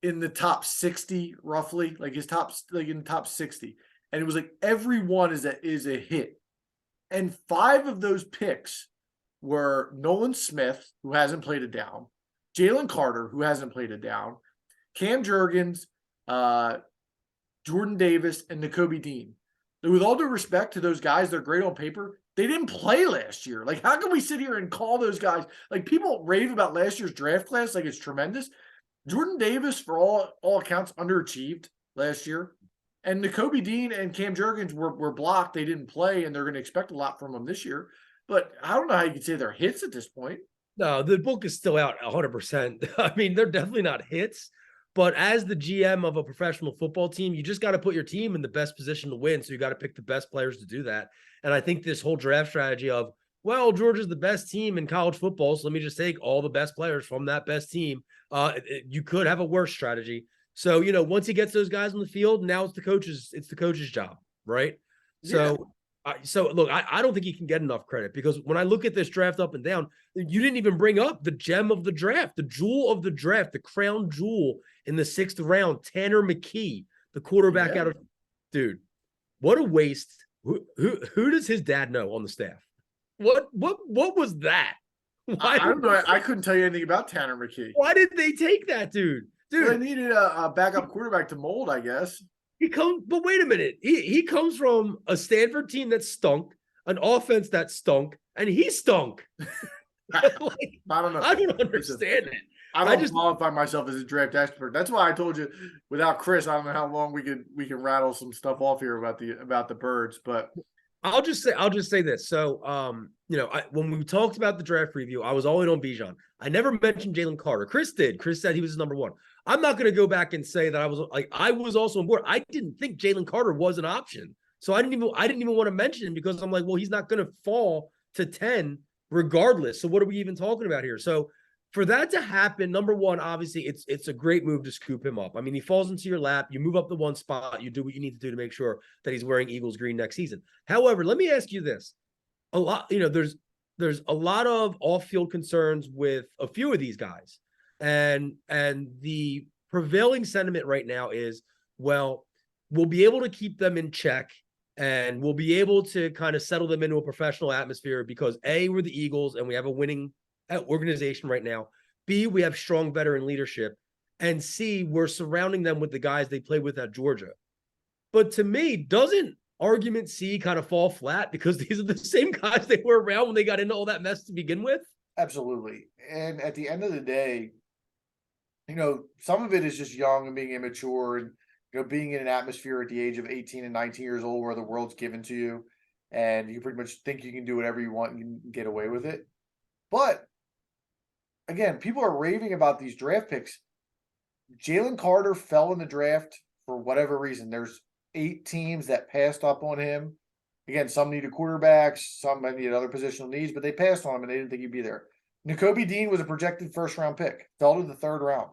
in the top 60, roughly, like his top, like in the top 60. And it was like every one is a hit. And 5 of those picks were Nolan Smith, who hasn't played it down, Jalen Carter, who hasn't played it down, Cam Jurgens, Jordan Davis, and Nakobe Dean. And with all due respect to those guys, they're great on paper. They didn't play last year. Like, how can we sit here and call those guys? Like, people rave about last year's draft class like it's tremendous. Jordan Davis, for all accounts, underachieved last year. And Nakobe Dean and Cam Jurgens were blocked. They didn't play, and they're going to expect a lot from them this year. But I don't know how you can say they're hits at this point. No, the book is still out 100%. I mean, they're definitely not hits. But as the GM of a professional football team, you just got to put your team in the best position to win. So you got to pick the best players to do that. And I think this whole draft strategy of, well, Georgia's the best team in college football, so let me just take all the best players from that best team. You could have a worse strategy. So, once he gets those guys on the field, now it's the coach's job, right? Yeah. So look, I don't think he can get enough credit because when I look at this draft up and down, you didn't even bring up the gem of the draft, the jewel of the draft, the crown jewel in the 6th round, Tanner McKee, the quarterback out of, dude, what a waste. Who does his dad know on the staff? What was that? I don't know. I couldn't tell you anything about Tanner McKee. Why did they take that, dude? Well, they needed a backup quarterback to mold, I guess. But wait a minute. He comes from a Stanford team that stunk, an offense that stunk, and he stunk. I don't know. I don't understand it. I don't qualify myself as a draft expert. That's why I told you without Chris, I don't know how long we can rattle some stuff off here about the birds. But I'll just say this. So when we talked about the draft preview, I was all in on Bijan. I never mentioned Jalen Carter. Chris did. Chris said he was his number 1. I'm not going to go back and say that I was also on board. I didn't think Jalen Carter was an option. So I didn't even want to mention him because I'm like, well, he's not going to fall to 10 regardless. So what are we even talking about here? So for that to happen, number 1, obviously it's a great move to scoop him up. I mean, he falls into your lap, you move up the 1 spot, you do what you need to do to make sure that he's wearing Eagles green next season. However, let me ask you this. There's a lot of off-field concerns with a few of these guys. And the prevailing sentiment right now is, well, we'll be able to keep them in check and we'll be able to kind of settle them into a professional atmosphere because A, we're the Eagles and we have a winning organization right now. B, we have strong veteran leadership. And C, we're surrounding them with the guys they play with at Georgia. But to me, doesn't argument C kind of fall flat because these are the same guys they were around when they got into all that mess to begin with? Absolutely. And at the end of the day, some of it is just young and being immature and, being in an atmosphere at the age of 18 and 19 years old where the world's given to you and you pretty much think you can do whatever you want and you can get away with it. But again, people are raving about these draft picks. Jalen Carter fell in the draft for whatever reason. There's 8 teams that passed up on him. Again, some needed quarterbacks, some needed other positional needs, but they passed on him and they didn't think he'd be there. Nakobe Dean was a projected first-round pick, fell to the 3rd round.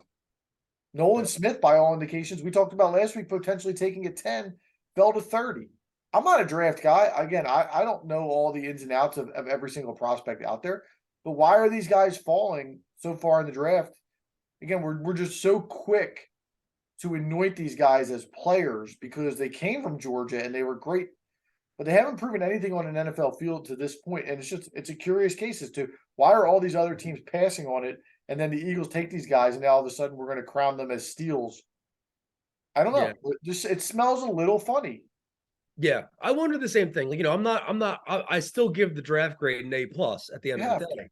Nolan Smith, by all indications, we talked about last week, potentially taking at 10, fell to 30. I'm not a draft guy. Again, I don't know all the ins and outs of every single prospect out there, but why are these guys falling so far in the draft? Again, we're just so quick to anoint these guys as players because they came from Georgia and they were great, but they haven't proven anything on an NFL field to this point. And it's a curious case as to why are all these other teams passing on it, and then the Eagles take these guys, and now all of a sudden we're going to crown them as steals. I don't know. Yeah. It smells a little funny. Yeah, I wonder the same thing. I still give the draft grade an A+ at the end of the day.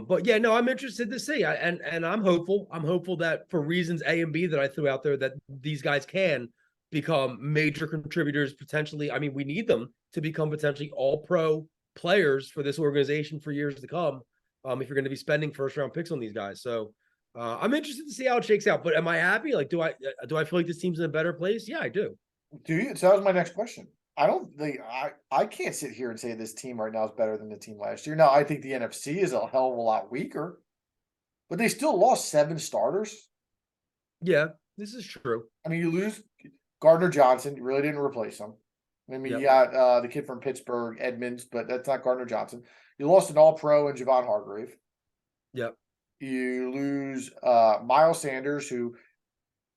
But yeah, no, I'm interested to see. And I'm hopeful. I'm hopeful that for reasons A and B that I threw out there, that these guys can become major contributors potentially. I mean, we need them to become potentially all-pro players for this organization for years to come. If you're going to be spending first-round picks on these guys, so I'm interested to see how it shakes out. But am I happy? Like, do I feel like this team's in a better place? Yeah, I do. Do you? So that was my next question. I can't sit here and say this team right now is better than the team last year. Now I think the NFC is a hell of a lot weaker, but they still lost 7 starters. Yeah, this is true. I mean, you lose Gardner Johnson. You really didn't replace him. I mean, you got the kid from Pittsburgh, Edmonds, but that's not Gardner Johnson. You lost an All-Pro in Javon Hargrave. Yep. You lose Miles Sanders, who,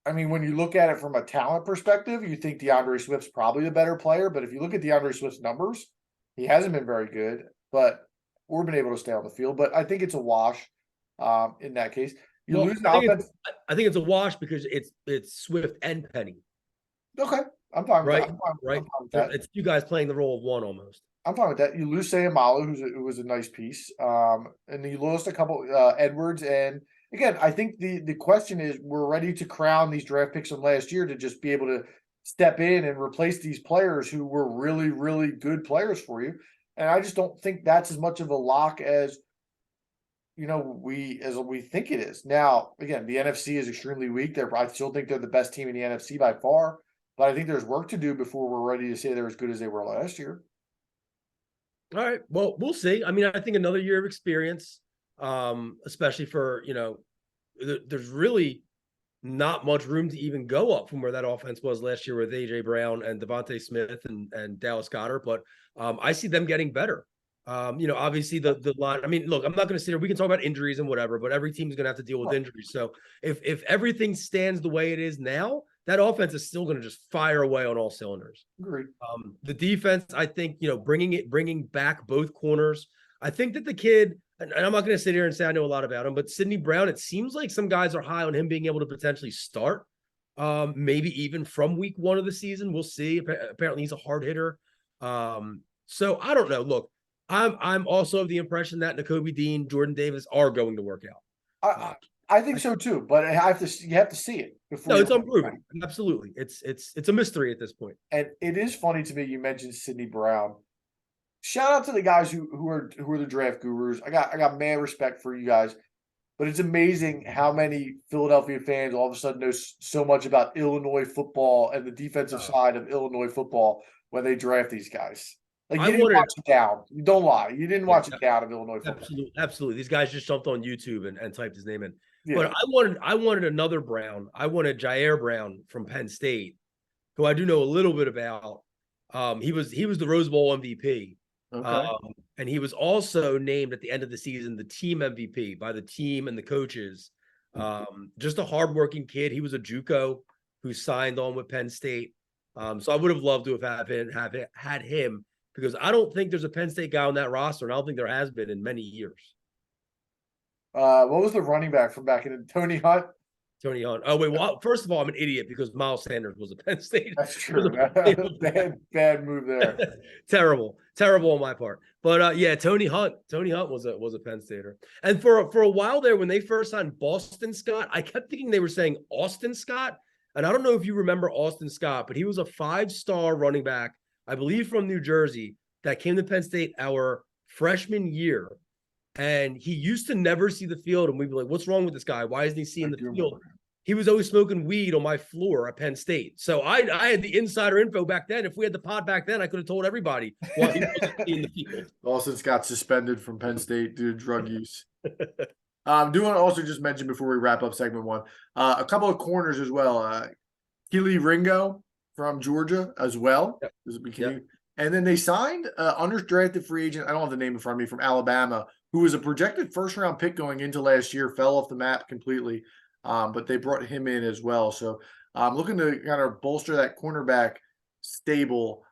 I mean, when you look at it from a talent perspective, you think DeAndre Swift's probably a better player. But if you look at DeAndre Swift's numbers, he hasn't been very good, or been able to stay on the field. But I think it's a wash in that case. You lose an offense. I think it's a wash because it's Swift and Penny. Okay. I'm fine with that. Right. I'm fine with that. It's you guys playing the role of one almost. I'm fine with that. You lose Sayamalu, who was a nice piece. And you lost a couple Edwards. And again, I think the question is, we're ready to crown these draft picks from last year to just be able to step in and replace these players who were really, really good players for you. And I just don't think that's as much of a lock as we think it is. Now, again, the NFC is extremely weak. I still think they're the best team in the NFC by far. But I think there's work to do before we're ready to say they're as good as they were last year. All right. Well, we'll see. I mean, I think another year of experience, especially for, there's really not much room to even go up from where that offense was last year with A.J. Brown and Devontae Smith and Dallas Goedert. But I see them getting better. Obviously the line. I mean, look, I'm not going to sit here. We can talk about injuries and whatever, but every team's going to have to deal with injuries. So if everything stands the way it is now, that offense is still going to just fire away on all cylinders. Agreed. The defense, I think, bringing back both corners. I think that the kid, and I'm not going to sit here and say I know a lot about him, but Sidney Brown, it seems like some guys are high on him being able to potentially start, maybe even from week 1 of the season. We'll see. Apparently, he's a hard hitter. So I don't know. Look, I'm also of the impression that Nakobe Dean, Jordan Davis are going to work out. I think so too, but you have to see it before. No, it's unproven. Absolutely, it's a mystery at this point. And it is funny to me. You mentioned Sidney Brown. Shout out to the guys who are the draft gurus. I got mad respect for you guys, but it's amazing how many Philadelphia fans all of a sudden know so much about Illinois football and the defensive side of Illinois football when they draft these guys. Like, you didn't watch it down. Don't lie. You didn't watch it down of Illinois football. Absolutely. These guys just jumped on YouTube and typed his name in. Yeah. But I wanted another Brown. I wanted Jair Brown from Penn State, who I do know a little bit about. He was the Rose Bowl MVP. Okay. And he was also named at the end of the season the team MVP by the team and the coaches. Just a hardworking kid. He was a JUCO who signed on with Penn State. So I would have loved to had him because I don't think there's a Penn State guy on that roster, and I don't think there has been in many years. What was the running back from back in Tony Hunt? Tony Hunt. Oh wait, well, first of all, I'm an idiot because Miles Sanders was a Penn State. That's true. Bad move there. Terrible on my part. But yeah, Tony Hunt. Tony Hunt was a Penn Stater. And for a while there, when they first signed Boston Scott, I kept thinking they were saying Austin Scott. And I don't know if you remember Austin Scott, but he was a 5-star running back, I believe from New Jersey, that came to Penn State our freshman year. And he used to never see the field, and we'd be like, what's wrong with this guy? Why isn't he seeing the field? He was always smoking weed on my floor at Penn State. So I had the insider info back then. If we had the pod back then, I could have told everybody why he wasn't seeing the field. Austin's got suspended from Penn State due to drug use. Do want to also just mention before we wrap up segment one, a couple of corners as well. Keely Ringo from Georgia as well. Yep. And then they signed undrafted free agent, I don't have the name in front of me, from Alabama, who was a projected first-round pick going into last year, fell off the map completely, but they brought him in as well. So I'm looking to kind of bolster that cornerback stable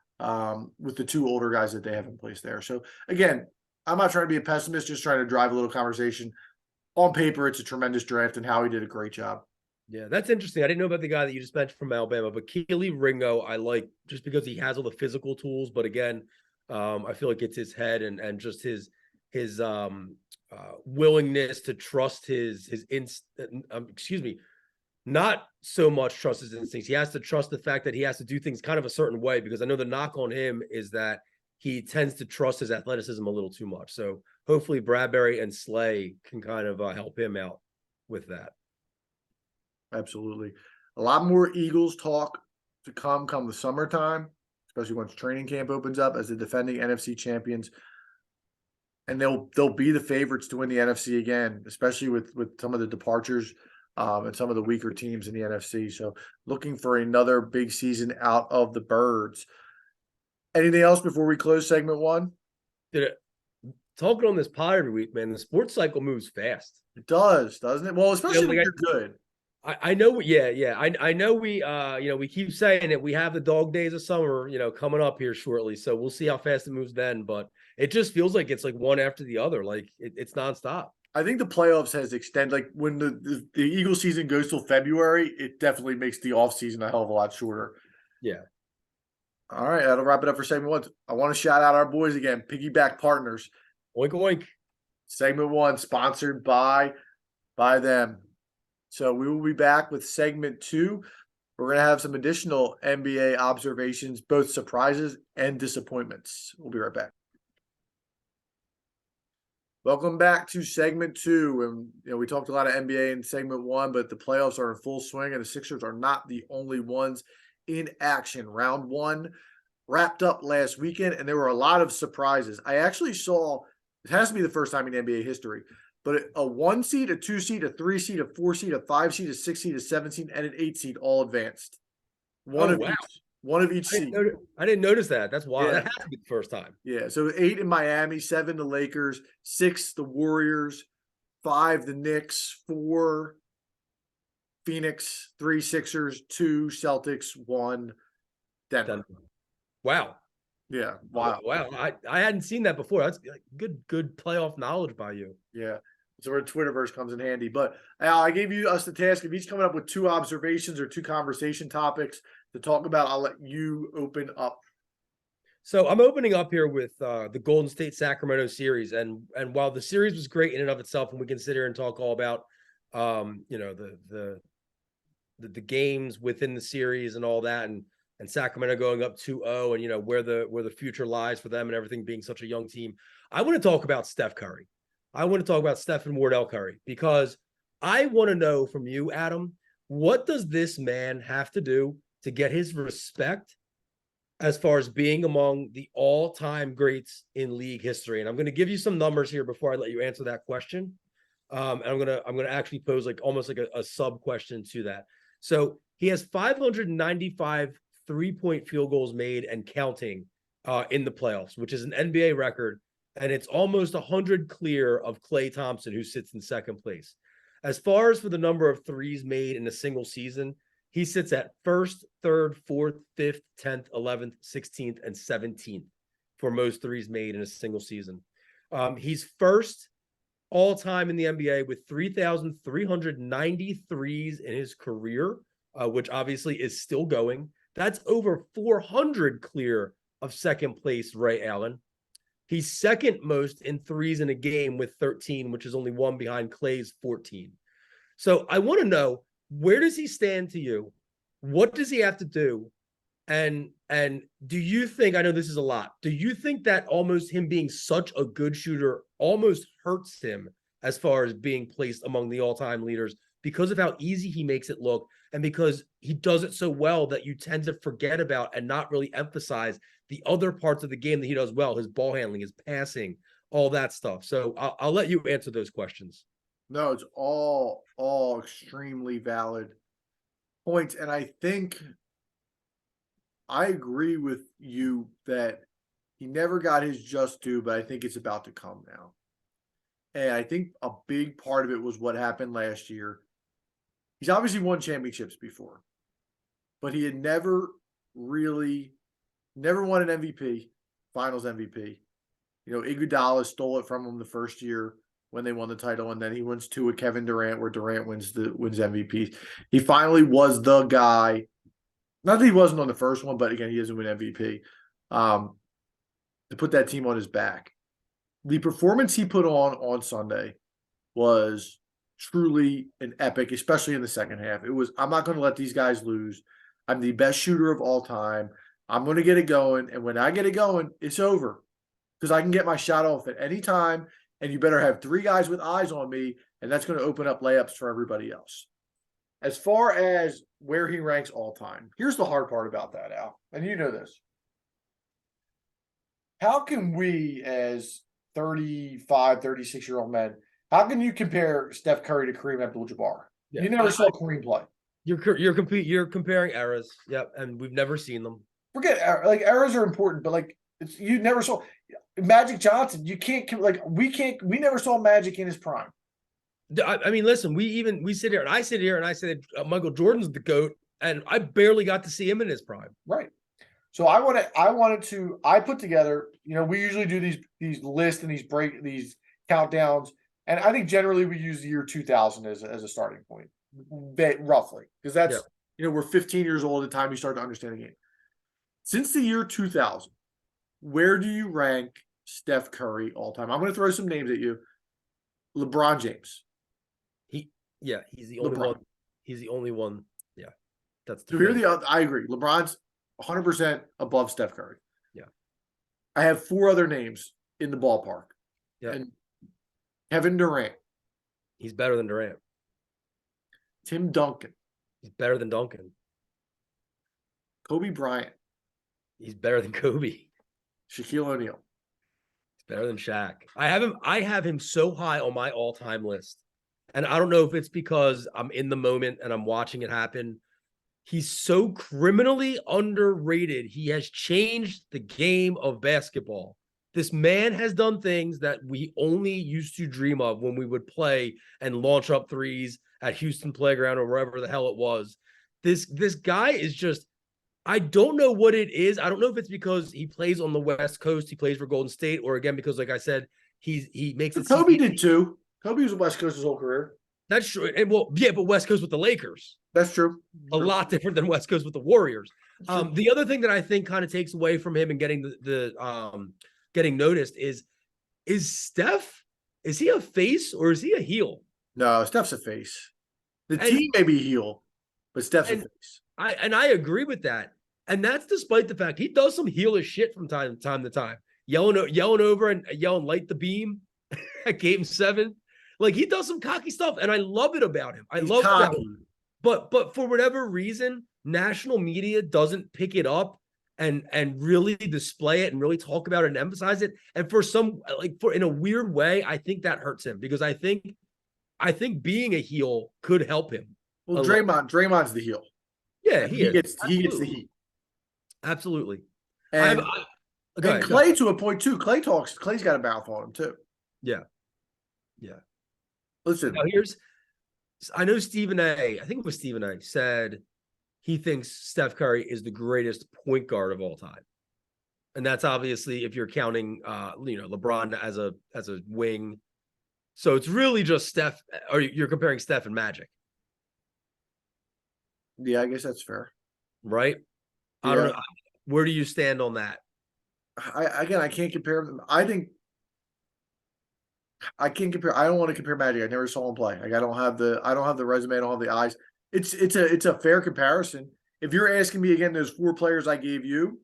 with the two older guys that they have in place there. So, again, I'm not trying to be a pessimist, just trying to drive a little conversation. On paper, it's a tremendous draft, and Howie did a great job. Yeah, that's interesting. I didn't know about the guy that you just mentioned from Alabama, but Keely Ringo, I like just because he has all the physical tools. But again, I feel like it's his head and just his willingness to trust not so much trust his instincts. He has to trust the fact that he has to do things kind of a certain way, because I know the knock on him is that he tends to trust his athleticism a little too much. So hopefully Bradbury and Slay can kind of help him out with that. Absolutely. A lot more Eagles talk to come the summertime, especially once training camp opens up as the defending NFC champions. And they'll be the favorites to win the NFC again, especially with some of the departures and some of the weaker teams in the NFC. So looking for another big season out of the Birds. Anything else before we close segment one? Talking on this pod every week, man, the sports cycle moves fast. It does, doesn't it? Well, especially when you're good. I know. Yeah. I know we keep saying it. We have the dog days of summer, coming up here shortly. So we'll see how fast it moves then. But it just feels like it's like one after the other. Like it's nonstop. I think the playoffs has extended. Like when the Eagles season goes till February, it definitely makes the offseason a hell of a lot shorter. Yeah. All right. That'll wrap it up for segment one. I want to shout out our boys again, Piggyback Partners. Oink, oink. Segment one sponsored by them. So we will be back with segment two. We're going to have some additional NBA observations, both surprises and disappointments. We'll be right back. Welcome back to segment two. And we talked a lot of NBA in segment one, but the playoffs are in full swing, and the Sixers are not the only ones in action. Round one wrapped up last weekend, and there were a lot of surprises. I actually saw, it has to be the first time in NBA history, but a 1 seed, a 2 seed, a 3 seed, a 4 seed, a 5 seed, a 6 seed, a 7 seed, and an 8 seed all advanced. One of each seed. I didn't notice that. That's wild. Yeah. That has to be the first time. Yeah. So 8 in Miami, 7 the Lakers, 6 the Warriors, 5 the Knicks, 4 Phoenix, 3 Sixers, 2 Celtics, 1 Denver. Wow. Yeah. Wow. Wow. I hadn't seen that before. That's good playoff knowledge by you. Yeah. So where Twitterverse comes in handy. But I gave us the task of each coming up with 2 observations or 2 conversation topics to talk about. I'll let you open up. So I'm opening up here with the Golden State Sacramento series. And while the series was great in and of itself, and we can sit here and talk all about the games within the series and all that, and Sacramento going up 2-0 and, where the future lies for them and everything being such a young team. I want to talk about Steph Curry. I want to talk about Stephen Wardell Curry, because I want to know from you, Adam, what does this man have to do to get his respect as far as being among the all-time greats in league history? And I'm going to give you some numbers here before I let you answer that question. And I'm going to actually pose almost like a sub question to that. So he has 595 3-point field goals made and counting in the playoffs, which is an NBA record. And it's almost 100 clear of Klay Thompson, who sits in second place. As far as for the number of threes made in a single season, he sits at first, third, fourth, fifth, 10th, 11th, 16th, and 17th for most threes made in a single season. He's first all time in the NBA with 3,390 threes in his career, which obviously is still going. That's over 400 clear of second place Ray Allen. He's second most in threes in a game with 13, which is only one behind Clay's 14. So I want to know, where does he stand to you? What does he have to do? And do you think, I know this is a lot, do you think that almost him being such a good shooter almost hurts him as far as being placed among the all-time leaders because of how easy he makes it look and because he does it so well that you tend to forget about and not really emphasize the other parts of the game that he does well, his ball handling, his passing, all that stuff. So I'll let you answer those questions. No, it's all extremely valid points. And I think I agree with you that he never got his just due, but I think it's about to come now. And I think a big part of it was what happened last year. He's obviously won championships before, but he had never won an MVP, finals MVP. You know, Iguodala stole it from him the first year when they won the title, and then he wins two with Kevin Durant, where Durant wins MVP. He finally was the guy. Not that he wasn't on the first one, but again, he doesn't win MVP. To put that team on his back. The performance he put on Sunday was truly an epic, especially in the second half. It was, I'm not going to let these guys lose. I'm the best shooter of all time. I'm going to get it going. And when I get it going, it's over. Because I can get my shot off at any time. And you better have three guys with eyes on me. And that's going to open up layups for everybody else. As far as where he ranks all time, here's the hard part about that, Al. And you know this. How can we, as 35, 36-year-old men, how can you compare Steph Curry to Kareem Abdul-Jabbar? Yeah, You never saw Kareem play. You're comparing eras. Yep, and we've never seen them. Forget eras are important, but you never saw Magic Johnson. You can't we never saw Magic in his prime. I mean, listen, we sit here and I said Michael Jordan's the GOAT, and I barely got to see him in his prime. Right. So I put together, we usually do these lists and these countdowns. And I think generally we use the year 2000 as a starting point, roughly, because that's, we're 15 years old at the time you start to understand the game. Since the year 2000, where do you rank Steph Curry all time? I'm going to throw some names at you. LeBron James. He's the only one. He's the only one. Yeah, that's I agree. LeBron's 100% above Steph Curry. Yeah. I have four other names in the ballpark. Yeah. And Kevin Durant. He's better than Durant. Tim Duncan. He's better than Duncan. Kobe Bryant. He's better than Kobe. Shaquille O'Neal. He's better than Shaq. I have him so high on my all-time list. And I don't know if it's because I'm in the moment and I'm watching it happen. He's so criminally underrated. He has changed the game of basketball. This man has done things that we only used to dream of when we would play and launch up threes at Houston Playground or wherever the hell it was. This guy is just, I don't know what it is. I don't know if it's because he plays on the West Coast, he plays for Golden State, or again, because like I said, he makes it. Kobe did too. Kobe was a West Coast his whole career. That's true. And but West Coast with the Lakers. That's true. A lot different than West Coast with the Warriors. The other thing that I think kind of takes away from him and getting getting noticed is Steph, is he a face or is he a heel? No, Steph's a face. The team may be heel, but Steph's a face. I agree with that. And that's despite the fact he does some heelish shit from time to time. Yelling over and yelling light the beam at game 7. Like, he does some cocky stuff, and I love it about him. I love it about him. But for whatever reason, national media doesn't pick it up and really display it and really talk about it and emphasize it. And in a weird way, I think that hurts him because I think being a heel could help him. Well, Draymond's the heel. Yeah, he gets the heat. Absolutely. And Clay to a point too. Clay's got a mouth on him too. Yeah. Listen, now I know Stephen A. I think it was Stephen A. said he thinks Steph Curry is the greatest point guard of all time. And that's obviously if you're counting LeBron as a wing. So it's really just Steph, or you're comparing Steph and Magic. Yeah, I guess that's fair. Right? Yeah. I don't know. Where do you stand on that? I can't compare them. I think I can't compare. I don't want to compare Magic. I never saw him play. Like I don't have the resume. I don't have the eyes. It's a fair comparison. If you're asking me again, those 4 players I gave you,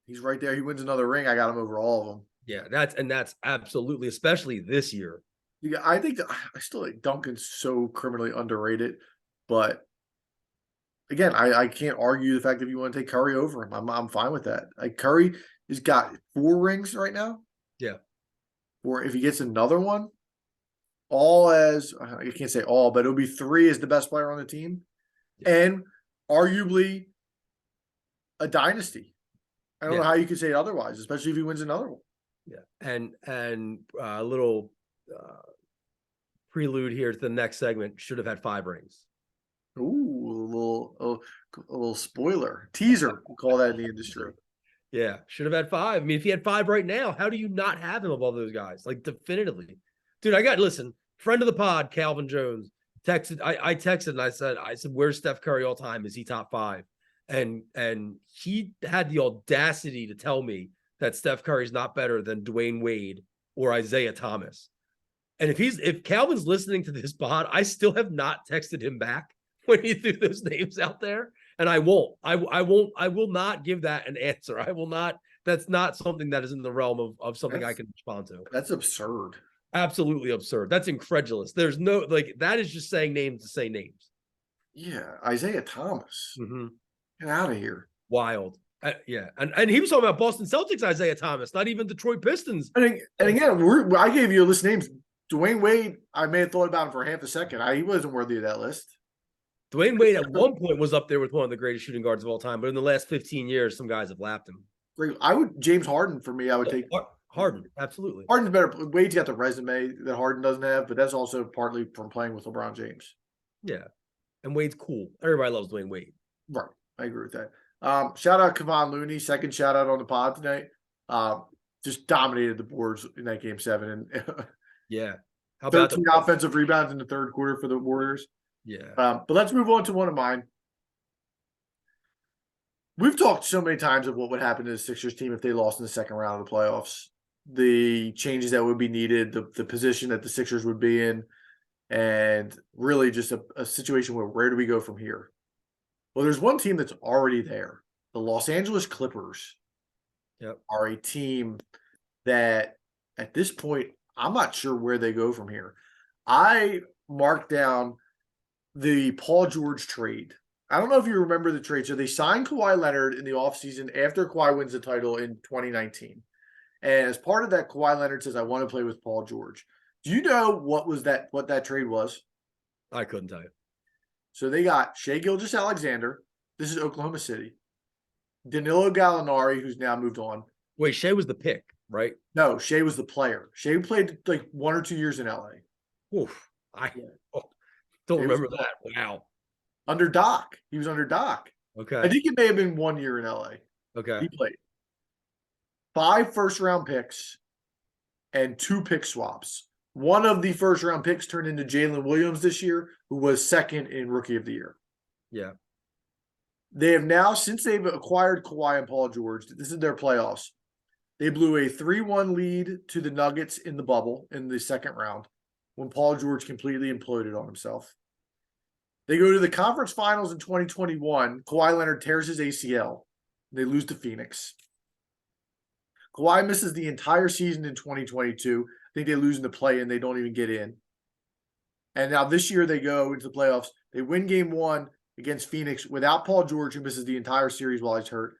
he's right there. He wins another ring. I got him over all of them. Yeah, that's absolutely, especially this year. Yeah, I think I still think Duncan's so criminally underrated, but again, I can't argue the fact that if you want to take Curry over him, I'm fine with that. Like Curry has got 4 rings right now. Yeah. Or if he gets another one, I can't say all, but it'll be 3 as the best player on the team, and arguably a dynasty. I don't know how you could say it otherwise, especially if he wins another one. Yeah, and a little prelude here to the next segment. Should have had 5 rings. Ooh, a little spoiler teaser. We'll call that in the industry. Yeah, should have had 5. I mean, if he had 5 right now, how do you not have him above those guys? Like definitively, dude. Listen, friend of the pod, Calvin Jones texted. I texted and I said, where's Steph Curry all time? Is he top 5? And he had the audacity to tell me that Steph Curry's not better than Dwayne Wade or Isaiah Thomas. And if Calvin's listening to this pod, I still have not texted him back when he threw those names out there. And I won't. I will not give that an answer. I will not. That's not something that is in the realm of something I can respond to. That's absurd. Absolutely absurd. That's incredulous. There's no that is just saying names to say names. Yeah, Isaiah Thomas. Mm-hmm. Get out of here. Wild. Yeah, and he was talking about Boston Celtics Isaiah Thomas, not even Detroit Pistons. And again, I gave you a list of names. Dwayne Wade, I may have thought about him for half a second. He wasn't worthy of that list. Dwayne Wade at one point was up there with one of the greatest shooting guards of all time, but in the last 15 years, some guys have lapped him. Great. James Harden for me. I would take Harden. Absolutely. Harden's better. Wade's got the resume that Harden doesn't have, but that's also partly from playing with LeBron James. Yeah, and Wade's cool. Everybody loves Dwayne Wade. Right. I agree with that. Shout out Kevon Looney, second shout out on the pod tonight. Just dominated the boards in that game 7, and yeah, how about 13 offensive rebounds in the third quarter for the Warriors. Yeah. But let's move on to one of mine. We've talked so many times of what would happen to the Sixers team if they lost in the second round of the playoffs, the changes that would be needed, the position that the Sixers would be in, and really just a situation where do we go from here? Well, there's one team that's already there. The Los Angeles Clippers are a team that at this point, I'm not sure where they go from here. I marked down the Paul George trade. I don't know if you remember the trade. So they signed Kawhi Leonard in the offseason after Kawhi wins the title in 2019. And as part of that, Kawhi Leonard says, I want to play with Paul George. Do you know what that trade was? I couldn't tell you. So they got Shai Gilgeous-Alexander. This is Oklahoma City. Danilo Gallinari, who's now moved on. Wait, Shai was the pick, right? No, Shai was the player. Shai played like 1 or 2 years in LA. Oof. Don't remember that. Wow. Under Doc. He was under Doc. Okay. I think it may have been 1 year in LA. Okay. He played 5 first-round picks and 2 pick swaps. One of the first-round picks turned into Jalen Williams this year, who was second in Rookie of the Year. Yeah. They have now, since they've acquired Kawhi and Paul George, this is their playoffs. They blew a 3-1 lead to the Nuggets in the bubble in the second round when Paul George completely imploded on himself. They go to the conference finals in 2021. Kawhi Leonard tears his ACL. They lose to Phoenix. Kawhi misses the entire season in 2022. I think they lose in the play-in. They don't even get in. And now this year they go into the playoffs. They win game 1 against Phoenix without Paul George, who misses the entire series while he's hurt.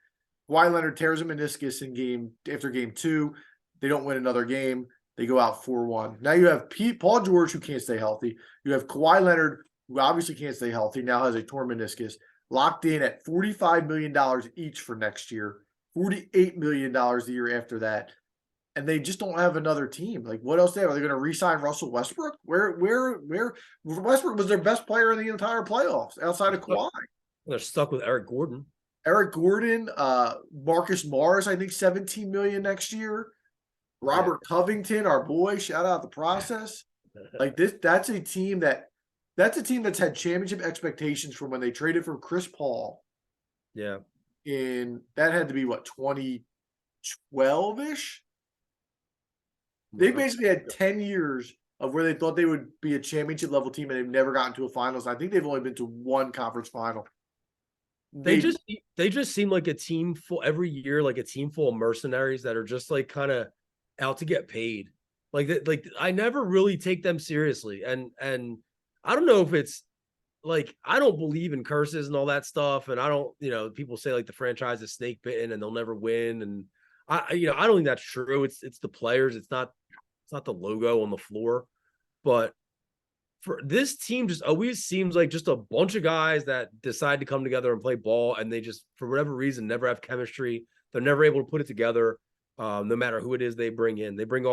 Kawhi Leonard tears a meniscus after game 2. They don't win another game. They go out 4-1. Now you have Paul George, who can't stay healthy. You have Kawhi Leonard, who obviously can't stay healthy, now has a torn meniscus, locked in at $45 million each for next year, $48 million the year after that. and they just don't have another team. Like, what else they have? Are they going to re-sign Russell Westbrook? Where Westbrook was their best player in the entire playoffs outside of Kawhi. They're stuck with Eric Gordon. Eric Gordon, Marcus Morris, I think 17 million next year. Robert Covington, our boy, shout out the process. Like this, that's a team that's had championship expectations from when they traded for Chris Paul. Yeah. And that had to be what, 2012-ish? They basically had 10 years of where they thought they would be a championship level team, and they've never gotten to a finals. I think they've only been to one conference final. They just seem like a team full every year, like a team full of mercenaries that are just like kind of out to get paid. Like I never really take them seriously. And I don't know if it's like, I don't believe in curses and all that stuff. And I don't, people say like the franchise is snake bitten and they'll never win. And I don't think that's true. It's the players. It's not the logo on the floor, but for this team just always seems like just a bunch of guys that decide to come together and play ball, and they just, for whatever reason, never have chemistry. They're never able to put it together. No matter who it is they bring in. They bring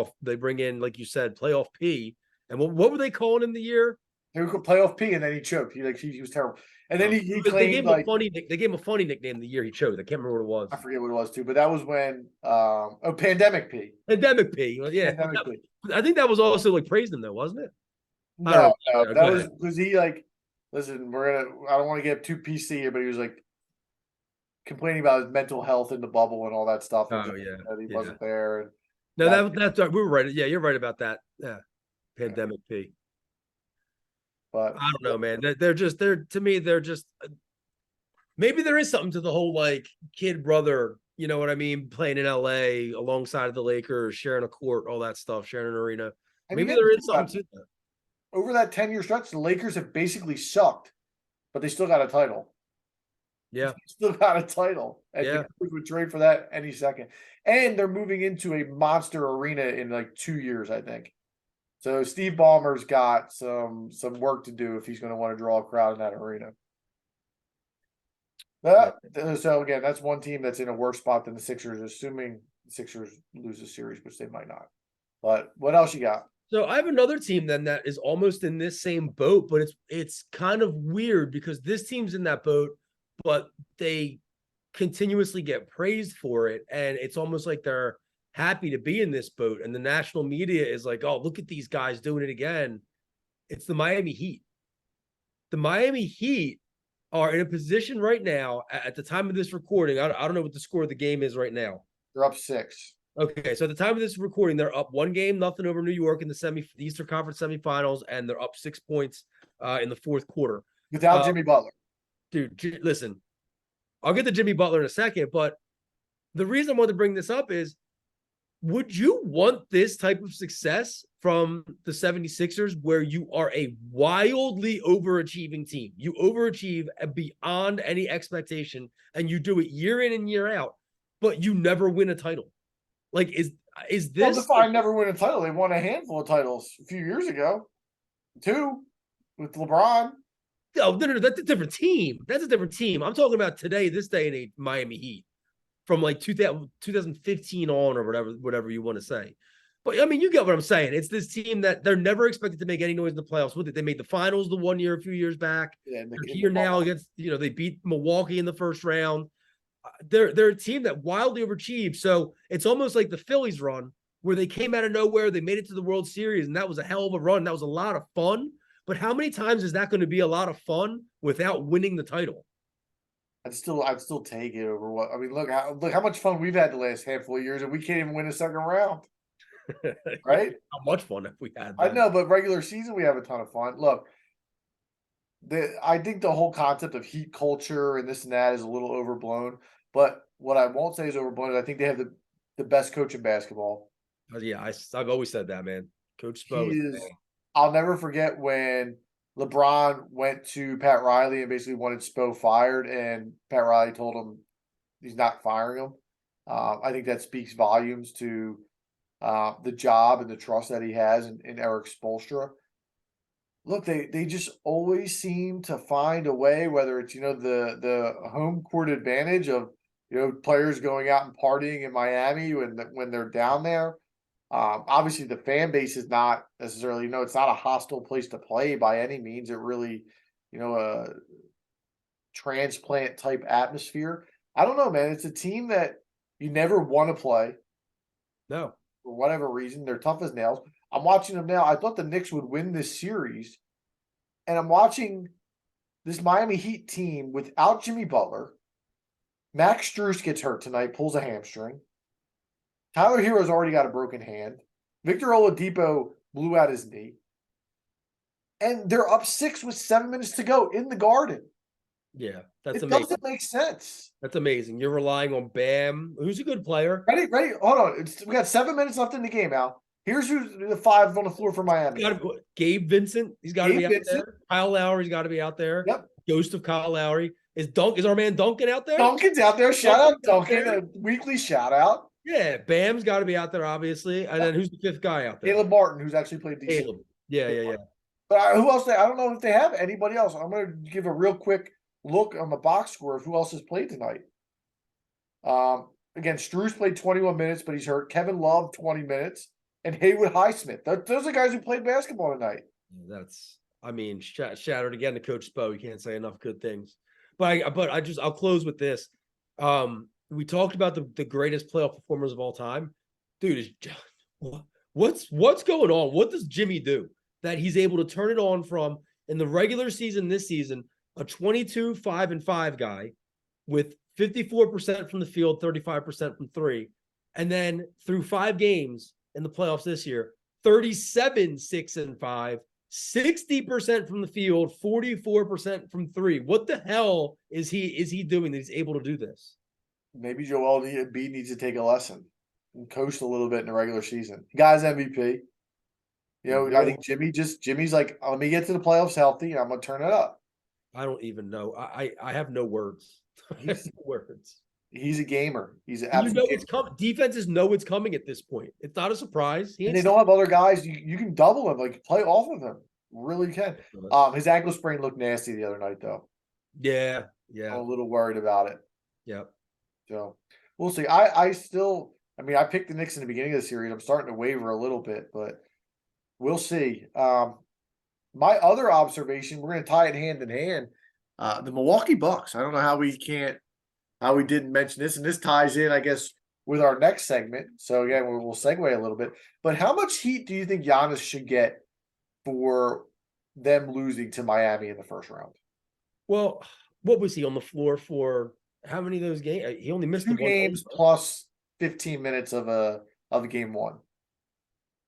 in, like you said, playoff P. And what were they calling him the year? They were playoff P, and then he choked. He was terrible. And then he claimed they gave him a funny nickname the year he choked. I can't remember what it was. I forget what it was too, but that was when Pandemic P. Pandemic P. Yeah. Pandemic P. I think that was also like praising him though, wasn't it? No, that was because he like, listen, I don't want to get too PC here, but he was like complaining about his mental health in the bubble and all that stuff. And that he wasn't there. And no, that's we were right. Yeah, you're right about that. Yeah, Pandemic P. But I don't know, man. They're to me, they're just, maybe there is something to the whole like kid brother, you know what I mean, playing in LA alongside of the Lakers, sharing a court, all that stuff, sharing an arena. Maybe there is something to that. Over that 10-year stretch, the Lakers have basically sucked, but they still got a title. Yeah. Still got a title. And the Clippers would trade for that any second. And they're moving into a monster arena in like 2 years, I think. So Steve Ballmer's got some work to do if he's going to want to draw a crowd in that arena. So again, that's one team that's in a worse spot than the Sixers, assuming the Sixers lose a series, which they might not. But what else you got? So I have another team then that is almost in this same boat, but it's kind of weird because this team's in that boat, but they continuously get praised for it. And it's almost like they're happy to be in this boat. And the national media is like, oh, look at these guys doing it again. It's the Miami Heat. The Miami Heat are in a position right now at the time of this recording. I don't know what the score of the game is right now. They're up 6. Okay, so at the time of this recording, they're up 1-0 over New York in the Eastern Conference semifinals, and they're up 6 points in the fourth quarter. Without Jimmy Butler. Dude, listen, I'll get to Jimmy Butler in a second, but the reason I wanted to bring this up is, would you want this type of success from the 76ers where you are a wildly overachieving team? You overachieve beyond any expectation, and you do it year in and year out, but you never win a title. Like, is this? Well, Define never win a title. They won a handful of titles a few years ago. 2 with LeBron. No, that's a different team. That's a different team. I'm talking about today, this day and age, Miami Heat from like 2015 on, or whatever you want to say. But I mean, you get what I'm saying. It's this team that they're never expected to make any noise in the playoffs with it. They made the finals the 1 year, a few years back. Yeah, they're here now against, they beat Milwaukee in the first round. They're a team that wildly overachieved. So it's almost like the Phillies run where they came out of nowhere. They made it to the World Series, and that was a hell of a run. That was a lot of fun. But how many times is that going to be a lot of fun without winning the title? I'd still take it over what I mean. Look how much fun we've had the last handful of years, and we can't even win a second round. Right? How much fun have we had? I know, but regular season we have a ton of fun. Look, I think the whole concept of Heat culture and this and that is a little overblown. But what I won't say is overblown is I think they have the best coach in basketball. Yeah, I've always said that, man. Coach Spo. I'll never forget when LeBron went to Pat Riley and basically wanted Spo fired, and Pat Riley told him he's not firing him. I think that speaks volumes to the job and the trust that he has in Eric Spoelstra. Look, they just always seem to find a way, whether it's the home court advantage of players going out and partying in Miami when they're down there, Obviously, the fan base is not necessarily, it's not a hostile place to play by any means. It really, a transplant type atmosphere. I don't know, man. It's a team that you never want to play No. for whatever reason. They're tough as nails. I'm watching them now. I thought the Knicks would win this series, and I'm watching this Miami Heat team without Jimmy Butler. Max Strus gets hurt tonight, pulls a hamstring. Tyler Hero's already got a broken hand. Victor Oladipo blew out his knee. And they're up 6 with 7 minutes to go in the Garden. Yeah, that's It amazing. doesn't make sense. That's amazing. You're relying on Bam, who's a good player. Ready? Hold on. We got 7 minutes left in the game, Al. Here's who's the 5 on the floor for Miami. Gabe Vincent, he's got to be out Vincent. there. Kyle Lowry's got to be out there. Yep. Ghost of Kyle Lowry. Is our man Duncan out there? Duncan's out there. Shout out Duncan. A weekly shout out. Yeah, Bam's got to be out there, obviously. And then who's the 5th guy out there? Caleb Martin, who's actually played decent. Caleb. Yeah. But who else? I don't know if they have anybody else. I'm going to give a real quick look on the box score of who else has played tonight. Again, Strus played 21 minutes, but he's hurt. Kevin Love, 20 minutes. And Haywood Highsmith. Those are guys who played basketball tonight. Shattered again to Coach Spo. You can't say enough good things. But I'll close with this. We talked about the greatest playoff performers of all time. Dude, what's going on? What does Jimmy do that he's able to turn it on from in the regular season this season, a 22-5-5 guy with 54% from the field, 35% from three, and then through 5 games in the playoffs this year, 37-6-5, 60% from the field, 44% from three. What the hell is he doing that he's able to do this? Maybe Joel Embiid needs to take a lesson and coast a little bit in the regular season. Guy's MVP. I think Jimmy's like, let me get to the playoffs healthy, and I'm gonna turn it up. I don't even know. I have no words. He's a gamer. He's an absolute it's coming. Defenses know it's coming at this point. It's not a surprise. And they don't have other guys. You can double him, like play off of him. Really can. His ankle sprain looked nasty the other night, though. Yeah. I'm a little worried about it. Yeah. So we'll see. I picked the Knicks in the beginning of the series. I'm starting to waver a little bit, but we'll see. My other observation, we're going to tie it hand in hand. The Milwaukee Bucks. I don't know how we didn't mention this, and this ties in, I guess, with our next segment. So again, we'll segue a little bit. But how much heat do you think Giannis should get for them losing to Miami in the first round? Well, what was he on the floor for? How many of those games? He only missed 2 games plus 15 minutes of game one.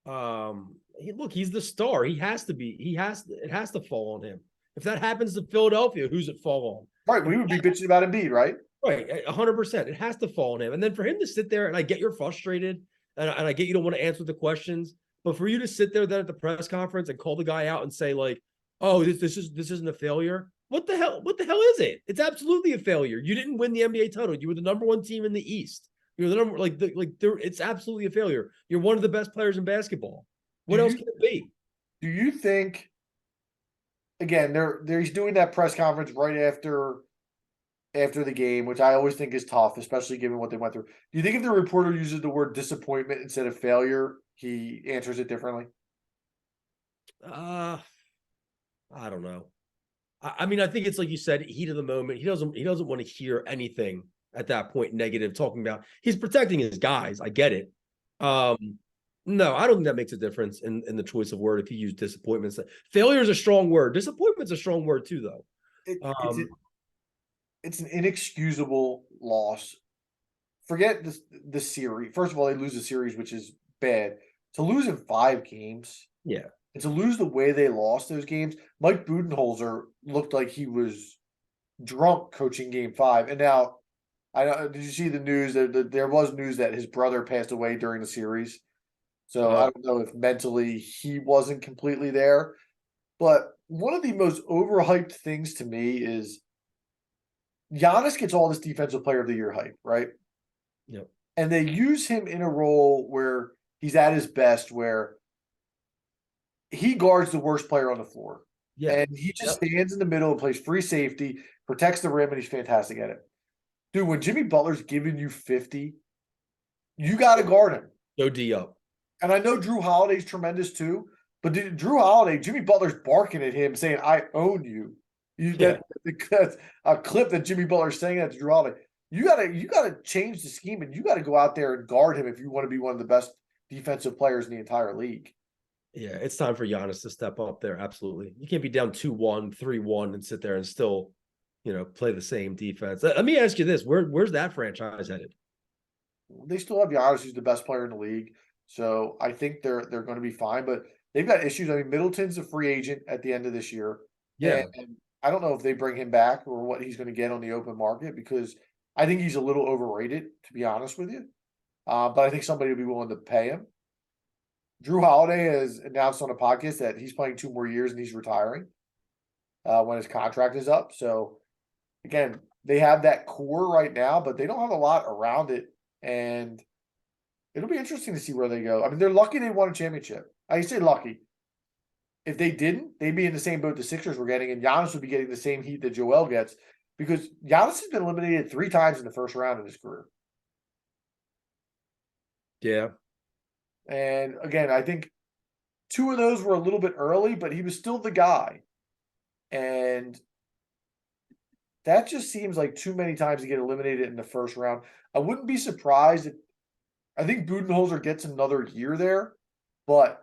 Look, he's the star. He has to be. It has to fall on him. If that happens to Philadelphia, who's it fall on? Right, we would be bitching about Embiid, right? Right, 100%. It has to fall on him. And then for him to sit there, and I get you're frustrated, and I get you don't want to answer the questions, but for you to sit there then at the press conference and call the guy out and say like, "Oh, this isn't a failure." What the hell is it? It's absolutely a failure. You didn't win the NBA title. You were the number 1 team in the East. You're the number it's absolutely a failure. You're one of the best players in basketball. What else can it be? Do you think? Again, he's doing that press conference right after the game, which I always think is tough, especially given what they went through. Do you think if the reporter uses the word disappointment instead of failure, he answers it differently? I don't know. I think it's like you said, heat of the moment. He doesn't want to hear anything at that point negative talking about. He's protecting his guys. I get it. No, I don't think that makes a difference in the choice of word if you use disappointment. Failure is a strong word. Disappointment's a strong word too, though. It's an inexcusable loss. Forget the series. First of all, they lose the series, which is bad. To lose in 5 games. Yeah. And to lose the way they lost those games. Mike Budenholzer looked like he was drunk coaching game 5. And now, did you see the news? There was news that his brother passed away during the series. So I don't know if mentally he wasn't completely there. But one of the most overhyped things to me is Giannis gets all this defensive player of the year hype, right? Yep. And they use him in a role where he's at his best, where he guards the worst player on the floor. Yeah. And he just stands in the middle and plays free safety, protects the rim, and he's fantastic at it. Dude, when Jimmy Butler's giving you 50, you got to guard him. Go D up. And I know Drew Holiday's tremendous too, but Drew Holiday, Jimmy Butler's barking at him saying, "I own you." Yeah. That's a clip that Jimmy Butler's saying that to Drew Holiday. You gotta change the scheme and you gotta go out there and guard him if you want to be one of the best defensive players in the entire league. Yeah, it's time for Giannis to step up there. Absolutely. You can't be down 2-1, 3-1 and sit there and still, play the same defense. Let me ask you this. Where's that franchise headed? They still have Giannis, who's the best player in the league. So I think they're going to be fine, but they've got issues. I mean, Middleton's a free agent at the end of this year, and Yeah. I don't know if they bring him back or what he's going to get on the open market because I think he's a little overrated, to be honest with you. But I think somebody will be willing to pay him. Drew Holiday has announced on a podcast that he's playing 2 more years and he's retiring when his contract is up. So again, they have that core right now, but they don't have a lot around it, and it'll be interesting to see where they go. I mean, they're lucky they won a championship. I say lucky. If they didn't, they'd be in the same boat the Sixers were getting, and Giannis would be getting the same heat that Joel gets because Giannis has been eliminated 3 times in the first round in his career. Yeah. And again, I think 2 of those were a little bit early, but he was still the guy. And that just seems like too many times to get eliminated in the first round. I wouldn't be surprised if I think Budenholzer gets another year there, but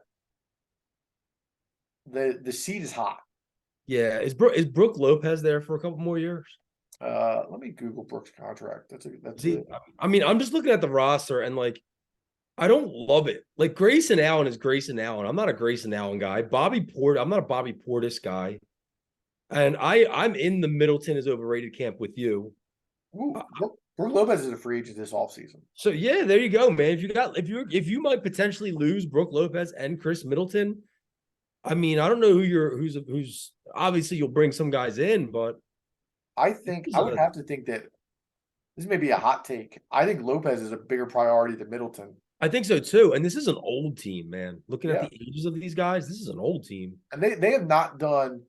the seat is hot. Yeah. Is Brooke Lopez there for a couple more years? Let me Google Brooks' contract. See, I mean, I'm just looking at the roster and I don't love it. Like Grayson Allen is Grayson Allen. I'm not a Grayson Allen guy. I'm not a Bobby Portis guy. And I'm in the Middleton is overrated camp with you. Ooh, Brooke Lopez is a free agent this offseason. So yeah, there you go, man. If you might potentially lose Brooke Lopez and Chris Middleton, I mean, I don't know who's obviously you'll bring some guys in, but I think I would have to think that this may be a hot take. I think Lopez is a bigger priority than Middleton. I think so too. And this is an old team, man. Looking at Yeah, the ages of these guys, this is an old team. and they have not done.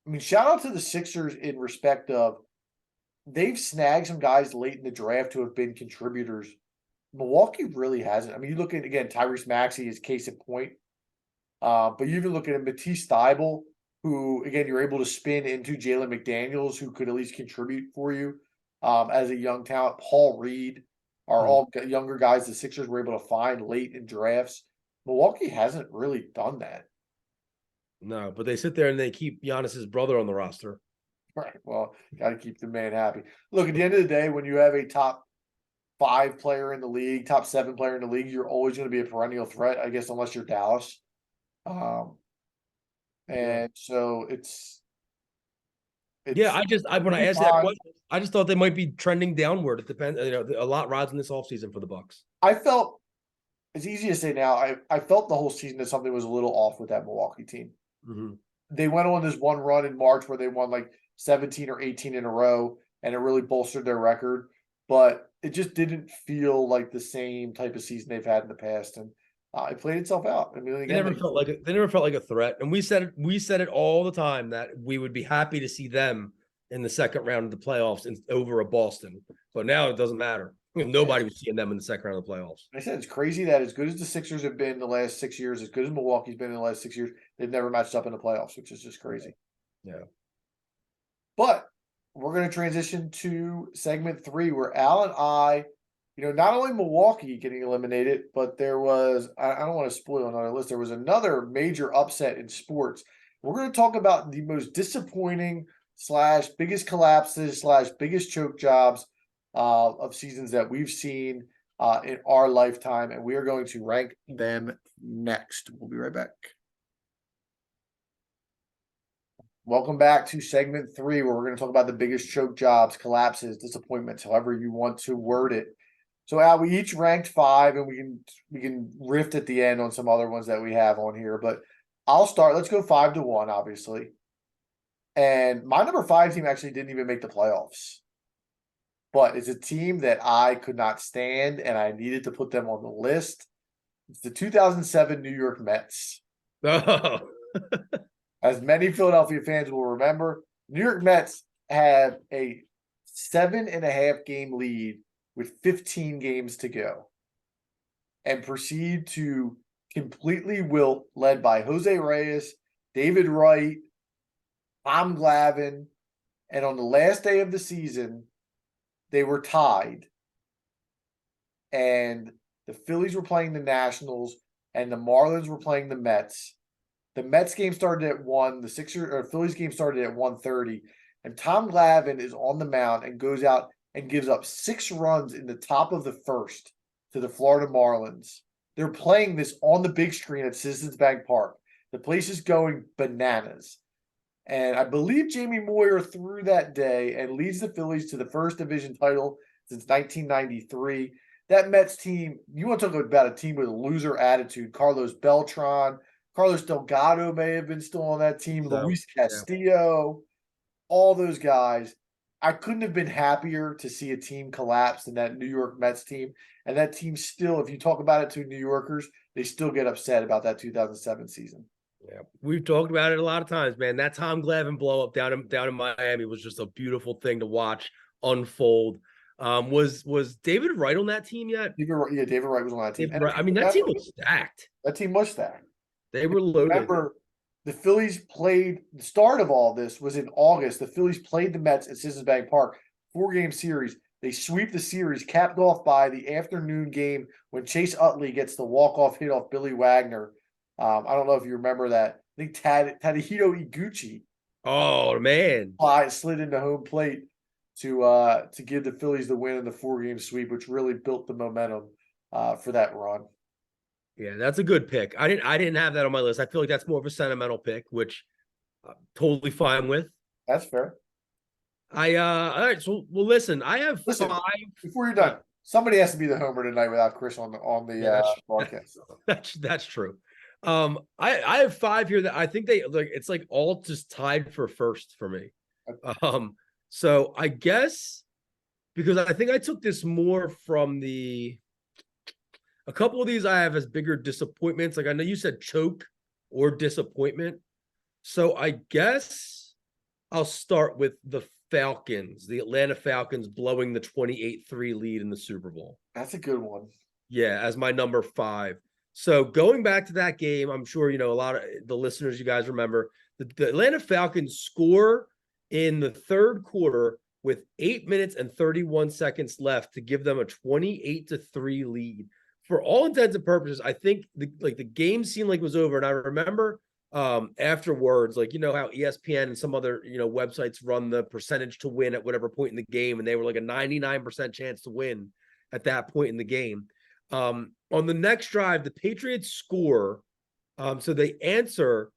I mean, shout out to the Sixers in respect of they've snagged some guys late in the draft who have been contributors. Milwaukee really hasn't. I mean, you look at again Tyrese Maxey is case in point. But you even look at Matisse Thybulle, who again you're able to spin into Jalen McDaniels, who could at least contribute for you as a young talent. Paul Reed are Hmm. all younger guys the Sixers were able to find late in drafts. Milwaukee hasn't really done that. No, but they sit there and they keep Giannis's brother on the roster. Right. Well, got to keep the man happy. Look, at the end of the day, when you have a top 5 player in the league, top 7 player in the league, you're always going to be a perennial threat, I guess, unless you're Dallas. Um, Yeah. and so Yeah, it's when I new asked that time. question, I just thought they might be trending downward. It depends, a lot rides in this offseason for the Bucks. I felt it's easy to say now. I felt the whole season that something was a little off with that Milwaukee team. Mm-hmm. They went on this one run in March where they won like 17 or 18 in a row, and it really bolstered their record. But it just didn't feel like the same type of season they've had in the past, and it played itself out. I mean, They again, never felt like a threat, and we said it all the time that we would be happy to see them in the second round of the playoffs over a Boston. But now it doesn't matter. Nobody was seeing them in the second round of the playoffs. I said it's crazy that as good as the Sixers have been the last 6 years, as good as Milwaukee's been in the last 6 years, they've never matched up in the playoffs, which is just crazy. Yeah. But we're going to transition to segment 3, where Al and I, not only Milwaukee getting eliminated, but there was, I don't want to spoil another list, there was another major upset in sports. We're going to talk about the most disappointing / biggest collapses / biggest choke jobs of seasons that we've seen in our lifetime, and we are going to rank them next. We'll be right back. Welcome back to segment 3, where we're going to talk about the biggest choke jobs, collapses, disappointments, however you want to word it. So, Al, we each ranked 5, and we can riff at the end on some other ones that we have on here. But I'll start. Let's go 5-1, obviously. And my number 5 team actually didn't even make the playoffs, but it's a team that I could not stand, and I needed to put them on the list. It's the 2007 New York Mets. Oh. As many Philadelphia fans will remember, New York Mets had a 7.5 game lead with 15 games to go and proceed to completely wilt, led by Jose Reyes, David Wright, Tom Glavine, and on the last day of the season, they were tied. And the Phillies were playing the Nationals, and the Marlins were playing the Mets. The Mets game started at 1. The Phillies game started at 1:30. And Tom Glavine is on the mound and goes out and gives up 6 runs in the top of the first to the Florida Marlins. They're playing this on the big screen at Citizens Bank Park. The place is going bananas. And I believe Jamie Moyer threw that day and leads the Phillies to the first division title since 1993. That Mets team, you want to talk about a team with a loser attitude. Carlos Beltran, Carlos Delgado may have been still on that team, Luis Castillo, all those guys. I couldn't have been happier to see a team collapse than that New York Mets team. And that team still, if you talk about it to New Yorkers, they still get upset about that 2007 season. Yeah, we've talked about it a lot of times, man. That Tom Glavine blow up down in Miami was just a beautiful thing to watch unfold. Was David Wright on that team yet? David Wright was on that team. I mean, that team was stacked. That team was stacked. They were loaded. Remember, the Phillies played, the start of all this was in August. The Phillies played the Mets at Citizens Bank Park, 4-game series. They sweep the series, capped off by the afternoon game when Chase Utley gets the walk-off hit off Billy Wagner. I don't know if you remember that. I think Tadahito Iguchi. Oh, man. Slid into home plate to give the Phillies the win in the 4-game sweep, which really built the momentum for that run. Yeah, that's a good pick. I didn't have that on my list. I feel like that's more of a sentimental pick, which I'm totally fine with. That's fair. All right. So, well, listen, I have 5. Before you're done, somebody has to be the homer tonight without Chris on the broadcast. That's true. I have 5 here that I think it's like all just tied for first for me. So I guess because I think I took this more from a couple of these I have as bigger disappointments. Like I know you said choke or disappointment. So I guess I'll start with the Falcons, the Atlanta Falcons blowing the 28-3 lead in the Super Bowl. That's a good one. Yeah, as my number 5. So going back to that game, I'm sure, a lot of the listeners, you guys remember the Atlanta Falcons score in the third quarter with 8 minutes and 31 seconds left to give them a 28-3 lead. For all intents and purposes, I think the game seemed like it was over. And I remember afterwards, how ESPN and some other, websites run the percentage to win at whatever point in the game. And they were like a 99% chance to win at that point in the game. On the next drive, the Patriots score. So they answer.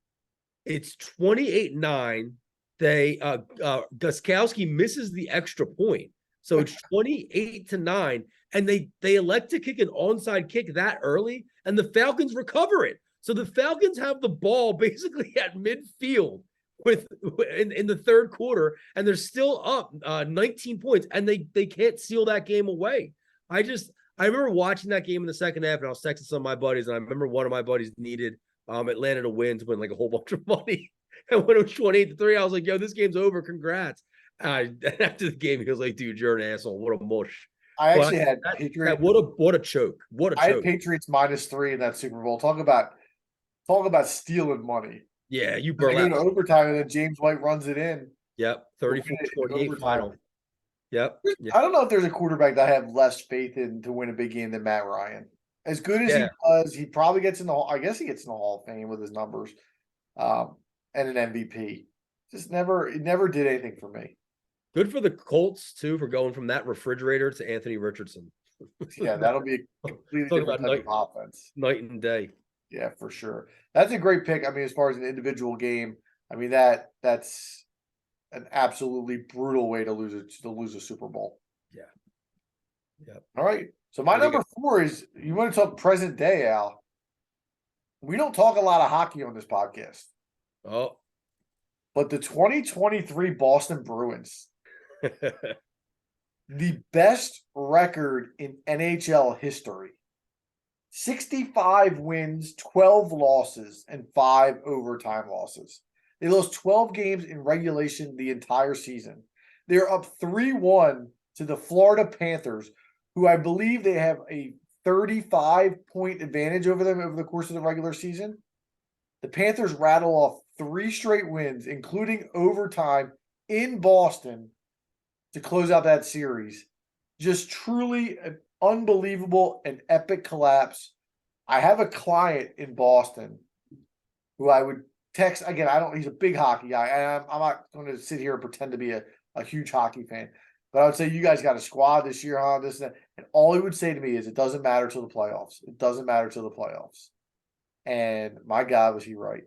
It's 28-9. Gostkowski misses the extra point. So it's 28-9. And they elect to kick an onside kick that early, and the Falcons recover it. So the Falcons have the ball basically at midfield in the third quarter, and they're still up 19 points, and they can't seal that game away. I remember watching that game in the second half, and I was texting some of my buddies, and I remember one of my buddies needed Atlanta to win like a whole bunch of money. And when it was 28-3, I was like, yo, this game's over. Congrats. After the game, he was like, dude, you're an asshole. What a mush. I actually had Patriots. What a choke. I had Patriots -3 in that Super Bowl. Talk about stealing money. Yeah, you burn into overtime, and then James White runs it in. Yep, 34-28 final. Yep. I don't know if there's a quarterback that I have less faith in to win a big game than Matt Ryan. As good as he was, he probably gets in the Hall. I guess he gets in the Hall of Fame with his numbers, and an MVP. Just never did anything for me. Good for the Colts too for going from that refrigerator to Anthony Richardson. Yeah, that'll be a completely different type of offense. Night and day. Yeah, for sure. That's a great pick. I mean, as far as an individual game, I mean that's an absolutely brutal way to lose a Super Bowl. Yeah. Yeah. All right. So my number 4 is, you want to talk present day, Al. We don't talk a lot of hockey on this podcast. Oh. But the 2023 Boston Bruins, the best record in NHL history. 65 wins, 12 losses, and 5 overtime losses. They lost 12 games in regulation the entire season. They're up 3-1 to the Florida Panthers, who I believe they have a 35-point advantage over them over the course of the regular season. The Panthers rattle off 3 straight wins, including overtime in Boston to close out that series. Just truly an unbelievable and epic collapse. I have a client in Boston who I would text again. He's a big hockey guy. And I'm not going to sit here and pretend to be a huge hockey fan, but I would say you guys got a squad this year, huh? This and that. And all he would say to me is, it doesn't matter till the playoffs. It doesn't matter till the playoffs. And my God, was he right?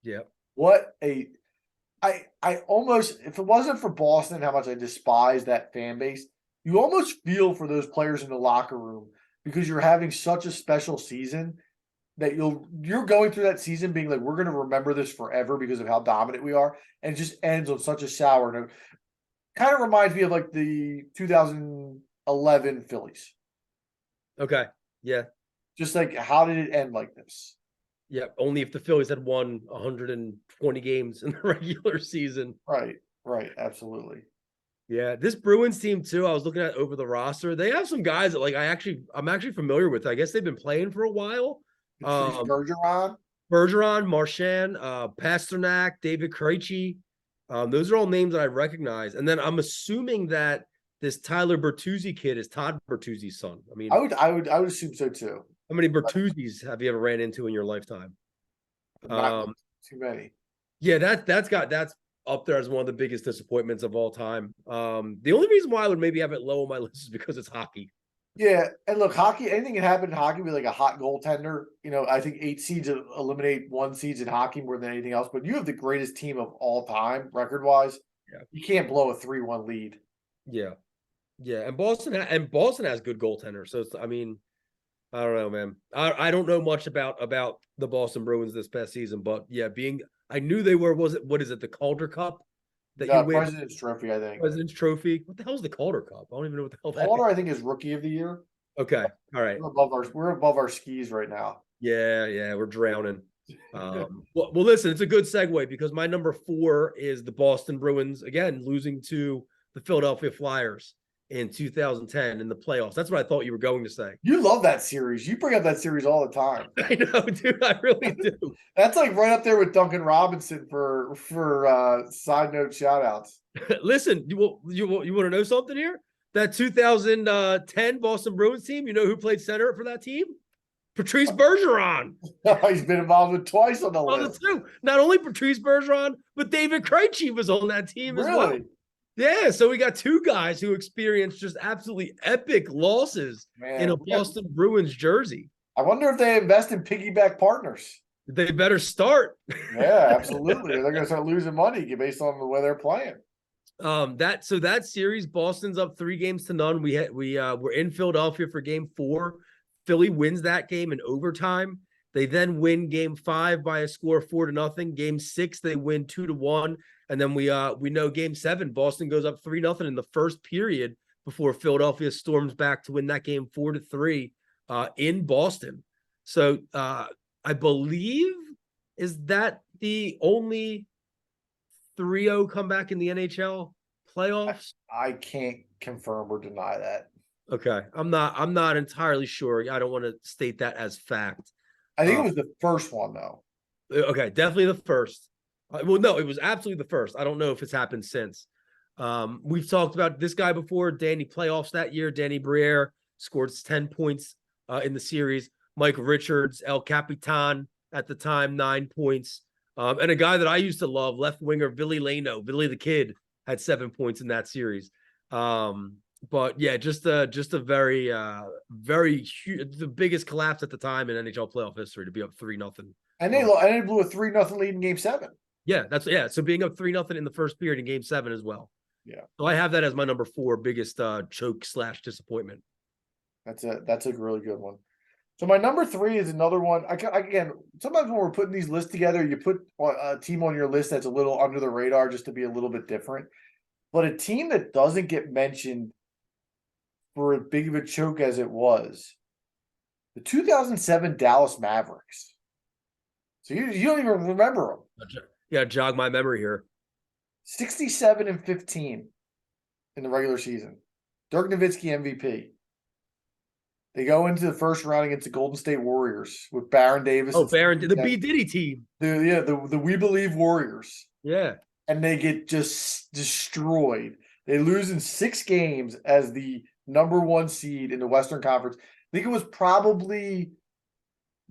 Yeah. What a I almost, if it wasn't for Boston, how much I despise that fan base, you almost feel for those players in the locker room because you're having such a special season that you're going through that season being like, we're going to remember this forever because of how dominant we are, and it just ends on such a sour note. Kind of reminds me of like the 2011 Phillies. Okay. Yeah. Just like, how did it end like this? Yeah. Only if the Phillies had won 120 games in the regular season. Right. Absolutely. Yeah. This Bruins team too, I was looking at over the roster. They have some guys that I'm actually familiar with. I guess they've been playing for a while. Bergeron, Marchand, Pasternak, David Krejci. Those are all names that I recognize. And then I'm assuming that this Tyler Bertuzzi kid is Todd Bertuzzi's son. I mean, I would assume so too. How many Bertuzzis have you ever ran into in your lifetime? Not too many. Yeah, that's up there as one of the biggest disappointments of all time. The only reason why I would maybe have it low on my list is because it's hockey. Yeah, and look, hockey, anything can happen in hockey with like a hot goaltender. I think 8 seeds eliminate 1 seeds in hockey more than anything else. But you have the greatest team of all time, record-wise. Yeah. You can't blow a 3-1 lead. Yeah. And Boston has good goaltenders. So I don't know, man. I don't know much about the Boston Bruins this past season, but yeah, I knew they were. What is it? The Calder Cup that you win? President's Trophy, I think. President's Trophy. What the hell is the Calder Cup? I don't even know what the hell that Calder, is. I think, is Rookie of the Year. Okay, all right. We're above our skis right now. Yeah, we're drowning. Well, listen, it's a good segue because my number 4 is the Boston Bruins, again losing to the Philadelphia Flyers in 2010 in the playoffs. That's what I thought you were going to say. You love that series. You bring up that series all the time. I know, dude. I really do. That's like right up there with Duncan Robinson for side note shout outs. Listen, you want to know something here? That 2010 Boston Bruins team, you know who played center for that team? Patrice Bergeron. He's been involved with twice on the list. Not only Patrice Bergeron, but David Krejci was on that team as well. Yeah, so we got 2 guys who experienced just absolutely epic losses in a Boston Bruins jersey. I wonder if they invest in piggyback partners. They better start. Yeah, absolutely. They're going to start losing money based on the way they're playing. That series, Boston's up 3-0. We're in Philadelphia for game 4. Philly wins that game in overtime. They then win game 5 by a score of 4-0. Game 6, they win 2-1. And then we know game 7, Boston goes up 3-0 in the first period before Philadelphia storms back to win that game 4-3 in Boston. So I believe, is that the only 3-0 comeback in the NHL playoffs? I can't confirm or deny that. Okay. I'm not entirely sure. I don't want to state that as fact. I think it was the first one, though. Okay, definitely the first. Well, no, it was absolutely the first. I don't know if it's happened since. We've talked about this guy before, Danny playoffs that year. Danny Briere scored 10 points in the series. Mike Richards, El Capitan at the time, 9 points. And a guy that I used to love, left winger Billy Leno, Billy the Kid, had 7 points in that series. But yeah, just a very, very huge, the biggest collapse at the time in NHL playoff history to be up 3-0. And they blew a 3-0 lead in game 7. Yeah, so being up 3-0 in the first period in game 7 as well. Yeah. So I have that as my number 4 biggest choke/disappointment. That's a really good one. So my number 3 is another one. Again, sometimes when we're putting these lists together, you put a team on your list that's a little under the radar just to be a little bit different. But a team that doesn't get mentioned for as big of a choke as it was, the 2007 Dallas Mavericks. So you don't even remember them. Yeah, jog my memory here. 67-15 in the regular season. Dirk Nowitzki MVP. They go into the first round against the Golden State Warriors with Baron Davis. Oh, and Baron, the Steve B Diddy team. the We Believe Warriors, Yeah. and they get just destroyed. They lose in 6 games as the number 1 seed in the Western Conference. I think it was probably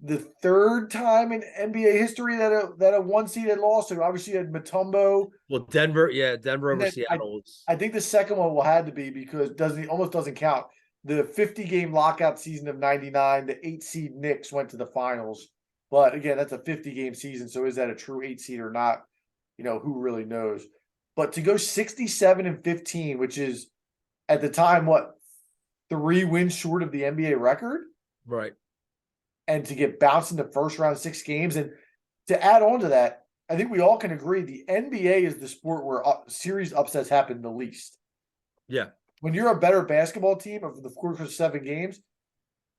the 3rd time in NBA history that a 1 seed had lost. So obviously you had Mutombo. Well, Denver And over then Seattle was. I think the second one will had to be because almost doesn't count. The 50-game lockout season of '99, the 8 seed Knicks went to the finals. But again, that's a 50-game season, so is that a true 8 seed or not? Who really knows? But to go 67-15, which is at the time what 3 wins short of the NBA record, Right. and to get bounced in the first round of 6 games, and to add on to that, I think we all can agree the NBA is the sport where series upsets happen the least. Yeah. When you're a better basketball team over the course of 7 games,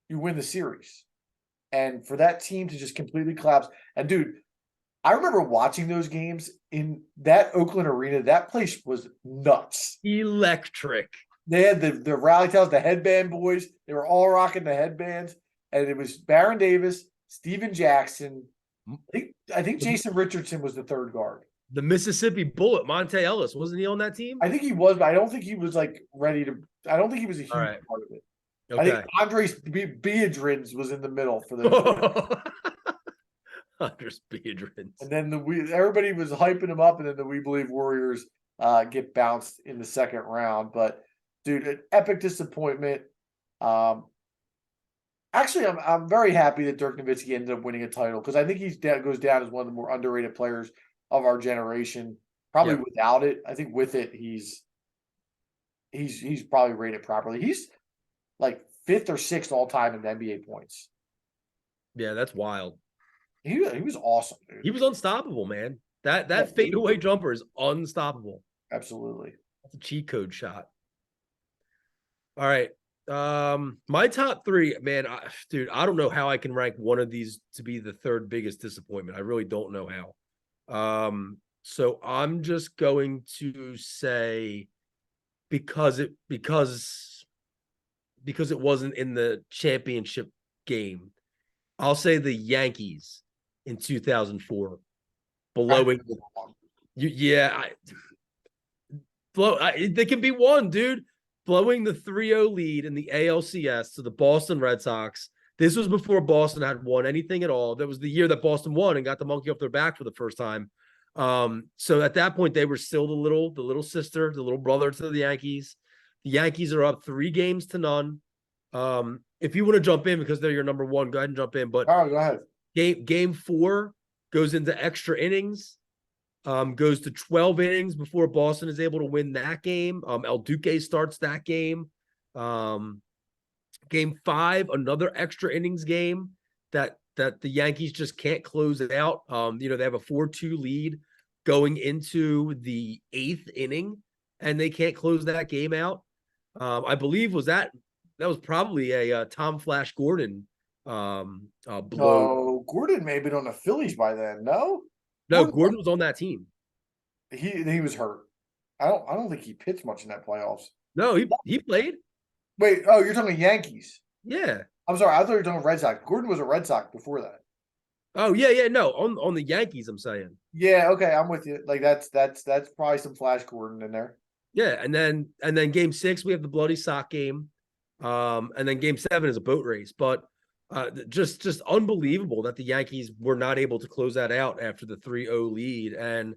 you win the series. And for that team to just completely collapse, and dude, I remember watching those games in that Oakland arena. That place was nuts. Electric. They had the rally towels, the headband boys. They were all rocking the headbands, and it was Baron Davis, Steven Jackson. I think Jason Richardson was the 3rd guard. The Mississippi Bullet, Monte Ellis, wasn't he on that team? I think he was, but I don't think he was like ready to. I don't think he was a huge All right. part of it. Okay. I think Andres Biedrins was in the middle for those. Andres Biedrins. And then everybody was hyping him up, and then the We Believe Warriors get bounced in the second round. But dude, an epic disappointment. Actually, I'm very happy that Dirk Nowitzki ended up winning a title because I think goes down as one of the more underrated players of our generation. Probably without it, I think with it, he's probably rated properly. He's like 5th or 6th all time in the NBA points. Yeah, that's wild. He was awesome, dude. He was unstoppable, man. That fadeaway jumper is unstoppable. Absolutely. That's a cheat code shot. All right. My top 3, man, dude, I don't know how I can rank one of these to be the 3rd biggest disappointment. I really don't know how. So I'm just going to say because it wasn't in the championship game, I'll say the Yankees in 2004 blowing. They can be one, dude. Blowing the 3-0 lead in the ALCS to the Boston Red Sox. This was before Boston had won anything at all. That was the year that Boston won and got the monkey off their back for the first time. So at that point, they were still the little sister, the little brother to the Yankees. The Yankees are up 3-0. If you want to jump in because they're your number 1, go ahead and jump in. But go ahead. Game 4 goes into extra innings. Goes to 12 innings before Boston is able to win that game. El Duque starts that game. Game 5, another extra innings game that the Yankees just can't close it out. They have a 4-2 lead going into the 8th inning, and they can't close that game out. I believe that was probably a Tom Flash Gordon blow. No, Gordon may have been on the Phillies by then. No, Gordon was on that team. He was hurt. I don't think he pitched much in that playoffs. No, he played. Wait, you're talking Yankees? Yeah. I'm sorry, I thought you were talking Red Sox. Gordon was a Red Sox before that. Oh yeah, no, on the Yankees, I'm saying. Yeah, okay, I'm with you. Like that's probably some Flash Gordon in there. Yeah, and then game 6 we have the bloody sock game, and then game 7 is a boat race. But just unbelievable that the Yankees were not able to close that out after the 3-0 lead. And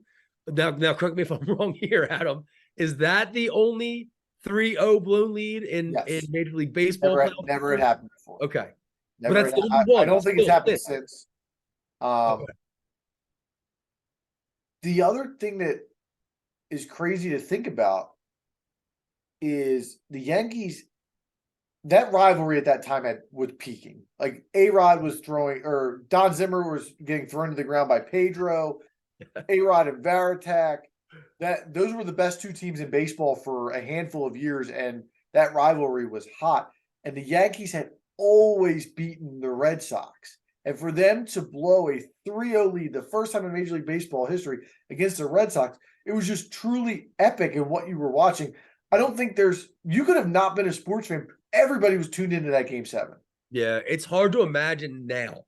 now correct me if I'm wrong here, Adam. Is that the only 3-0 blown lead in Major League Baseball? Never had happened before. Okay, never. But that's the only one. I don't think it's happened since. Okay. The other thing that is crazy to think about is the Yankees. That rivalry at that time was peaking. Like A-Rod was throwing, or Don Zimmer was getting thrown to the ground by Pedro. A-Rod and Varitek. Those were the best 2 teams in baseball for a handful of years, and that rivalry was hot. And the Yankees had always beaten the Red Sox. And for them to blow a 3-0 lead, the first time in Major League Baseball history against the Red Sox, it was just truly epic in what you were watching. I don't think you could have not been a sports fan everybody was tuned into that game 7. Yeah, it's hard to imagine now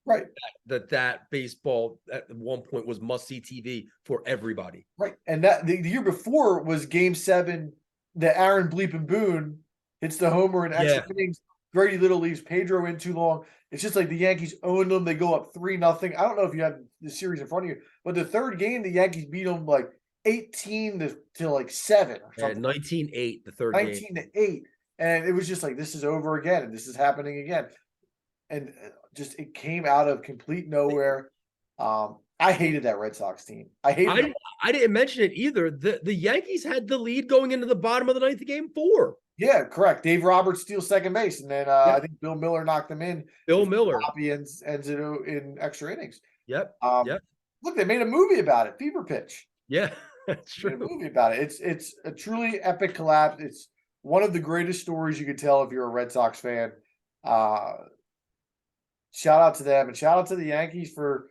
Right. that baseball at one point was must-see TV for everybody. Right. And that the year before was game 7 that Aaron Bleepin Boone hits the homer in extra innings. Grady Little leaves Pedro in too long. It's just like the Yankees own them. They go up 3-0. I don't know if you have the series in front of you, but the third game, the Yankees beat them like 18 to like 7 or something. 19-8, the third game. 19-8. And it was just like, this is over again, and this is happening again. And just it came out of complete nowhere. I hated that Red Sox team. I didn't mention it either. The Yankees had the lead going into the bottom of the ninth, game 4. Yeah, correct. Dave Roberts steals second base, and then I think Bill Miller knocked them in. Bill Miller ends it in extra innings. Yep. Look, they made a movie about it. Fever Pitch. Yeah, that's true. Made a movie about it. It's a truly epic collapse. It's one of the greatest stories you could tell if you're a Red Sox fan. Shout out to them, and shout out to the Yankees for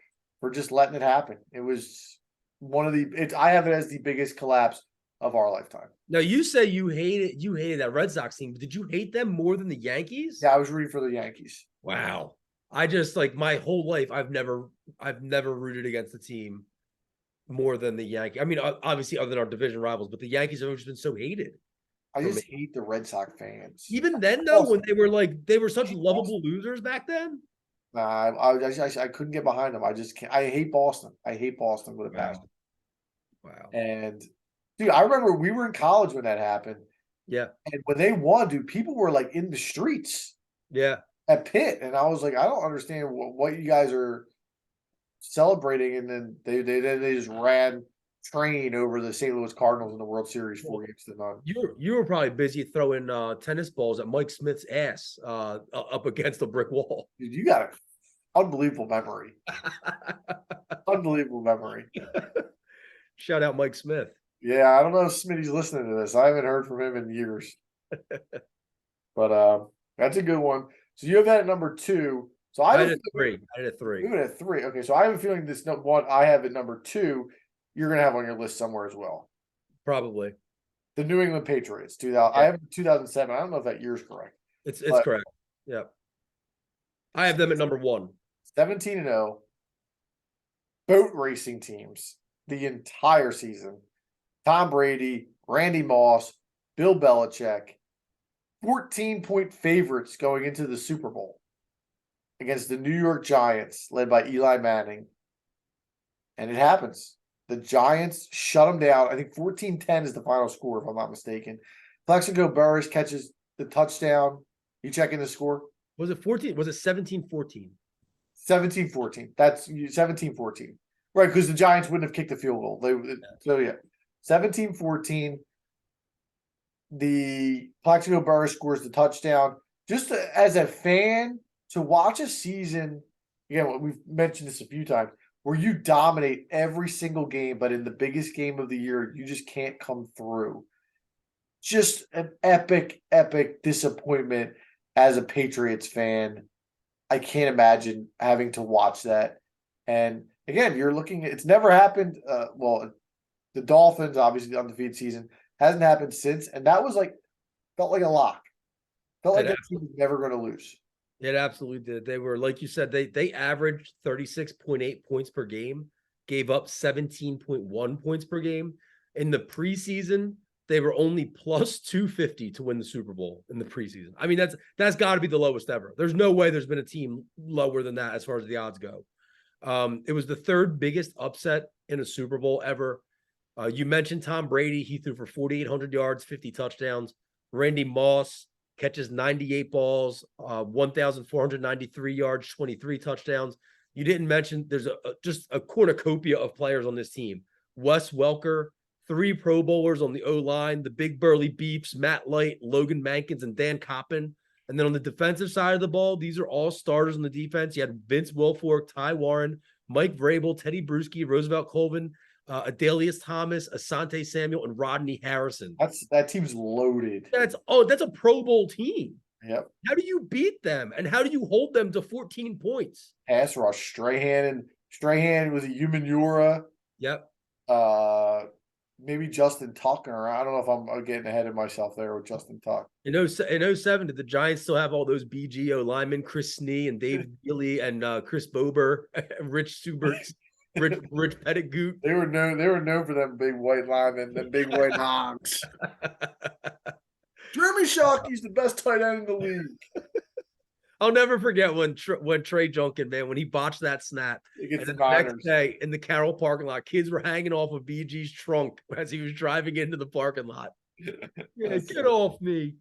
just letting it happen. It was one of I have it as the biggest collapse of our lifetime. Now, you say you hated that Red Sox team, but did you hate them more than the Yankees? Yeah, I was rooting for the Yankees. Wow. I just like my whole life, I've never rooted against the team more than the Yankees. I mean, obviously other than our division rivals, but the Yankees have always been so hated. I just hate the Red Sox fans. Even then, though, when they were such lovable losers back then. I couldn't get behind them. I just can't. I hate Boston. I hate Boston with a passion. Wow. And dude, I remember we were in college when that happened. Yeah. And when they won, dude, people were like in the streets. Yeah. At Pitt, and I was like, I don't understand what you guys are celebrating. And then they just ran train over the St. Louis Cardinals in the World Series 4-0. You were probably busy throwing tennis balls at Mike Smith's ass up against a brick wall. Dude, you got an unbelievable memory. Unbelievable memory. Shout out Mike Smith. Yeah, I don't know if Smitty's listening to this. I haven't heard from him in years. But that's a good one. So you have that at number 2. So I had 3. I had 3. You had 3. Okay, so I have a feeling this one I have at number 2, you're gonna have on your list somewhere as well. Probably. The New England Patriots, 2000. Yeah. I have 2007. I don't know if that year's correct. It's correct. Yeah. I have them at number 1. 17-0. Boat racing teams the entire season. Tom Brady, Randy Moss, Bill Belichick. 14-point favorites going into the Super Bowl against the New York Giants, led by Eli Manning. And it happens. The Giants shut them down. I think 14-10 is the final score, if I'm not mistaken. Plexico Burress catches the touchdown. You checking the score? Was it 14? Was it 17-14? 17-14. That's 17-14. Right, because the Giants wouldn't have kicked the field goal. So, yeah. 17-14. The Plexico Burress scores the touchdown. Just as a fan, to watch a season, again, we've mentioned this a few times, where you dominate every single game, but in the biggest game of the year, you just can't come through. Just an epic, epic disappointment as a Patriots fan. I can't imagine having to watch that. And again, you're looking at, it's never happened. The Dolphins, obviously, the undefeated season, hasn't happened since. And that was felt like a lock. Felt like that team was never going to lose. It absolutely did. They were, like you said, they averaged 36.8 points per game, gave up 17.1 points per game. In the preseason, they were only plus 250 to win the Super Bowl in the preseason. I mean, that's got to be the lowest ever. There's no way there's been a team lower than that as far as the odds go. It was the third biggest upset in a Super Bowl ever. You mentioned Tom Brady. He threw for 4,800 yards, 50 touchdowns. Randy Moss catches 98 balls, 1,493 yards, 23 touchdowns. You didn't mention there's just a cornucopia of players on this team. Wes Welker, 3 Pro Bowlers on the O-line, the big burly beeps, Matt Light, Logan Mankins, and Dan Coppin. And then on the defensive side of the ball, these are all starters on the defense. You had Vince Wilfork, Ty Warren, Mike Vrabel, Teddy Bruschi, Roosevelt Colvin, Adelius Thomas, Asante Samuel, and Rodney Harrison. That team's loaded. That's a Pro Bowl team. Yep. How do you beat them? And how do you hold them to 14 points? Pass rush. Strahan was a Human Yura. Yep. maybe Justin Tucker. I don't know if I'm getting ahead of myself there with Justin Tuck. In 07, did the Giants still have all those BGO linemen, Chris Snee and Dave Healy and Chris Bober, Rich Subert, Rich Pettigrew? They were known for them big white linemen, them big white hogs. Jeremy Shockey's the best tight end in the league. I'll never forget when Trey Junkin, man, when he botched that snap. And the next day in the Carroll parking lot, kids were hanging off of BG's trunk as he was driving into the parking lot. Yeah, get off me.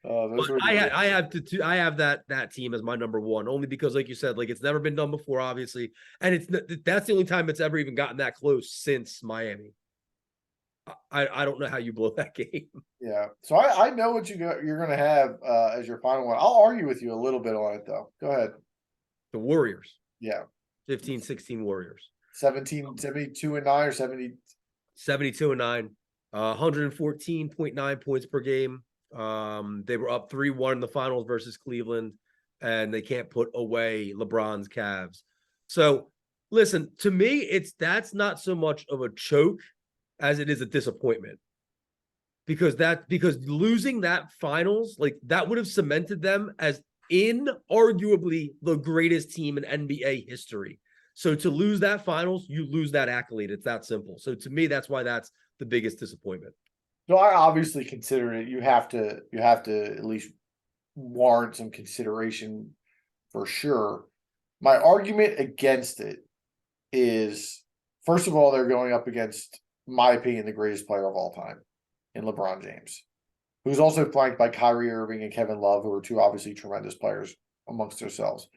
I have that team as my number one, only because, like you said, like it's never been done before, obviously, and that's the only time it's ever even gotten that close since Miami. I don't know how you blow that game. Yeah, so I know what you're going to have as your final one. I'll argue with you a little bit on it though. Go ahead. The Warriors. Yeah. 15-16 Warriors. 72-9 or 70. 72-9. 114.9 points per game. They were up 3-1 in the finals versus Cleveland, and they can't put away LeBron's Cavs. So listen, to me, that's not so much of a choke as it is a disappointment. Because losing that finals, like that would have cemented them as inarguably the greatest team in NBA history. So to lose that finals, you lose that accolade. It's that simple. So to me, that's why that's the biggest disappointment. So I obviously consider it. You have to at least warrant some consideration for sure. My argument against it is, first of all, they're going up against, in my opinion, the greatest player of all time in LeBron James, who's also flanked by Kyrie Irving and Kevin Love, who are two obviously tremendous players amongst themselves.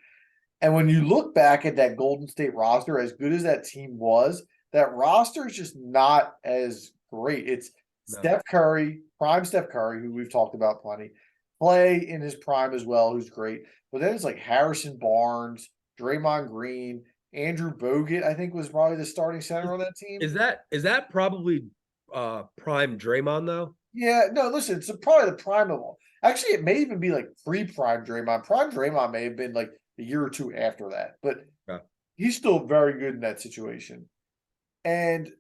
And when you look back at that Golden State roster, as good as that team was, that roster is just not as great. It's Steph Curry, prime Steph Curry, who we've talked about plenty, Clay in his prime as well, who's great. But then it's like Harrison Barnes, Draymond Green, Andrew Bogut, I think was probably the starting center on that team. Is that probably prime Draymond though? Yeah, no, listen, it's probably the prime of all. Actually, it may even be like pre-prime Draymond. Prime Draymond may have been like a year or two after that, but he's still very good in that situation. And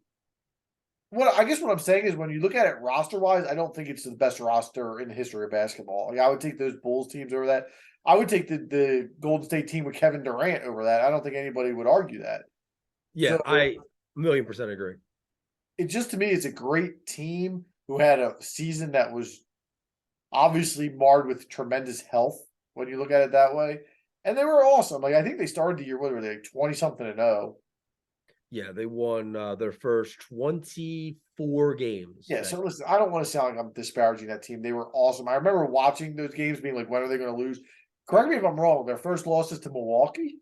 what I'm saying is, when you look at it roster-wise, I don't think it's the best roster in the history of basketball. Like, I would take those Bulls teams over that. I would take the Golden State team with Kevin Durant over that. I don't think anybody would argue that. Yeah, so, I 1,000,000% agree. It just, to me, it's a great team who had a season that was obviously marred with tremendous health when you look at it that way. And they were awesome. Like, I think they started the year, what were they, 20-something-0? Yeah, they won their first 24 games. Yeah, so listen, I don't want to sound like I'm disparaging that team. They were awesome. I remember watching those games being like, when are they going to lose? Correct me if I'm wrong. Their first loss is to Milwaukee?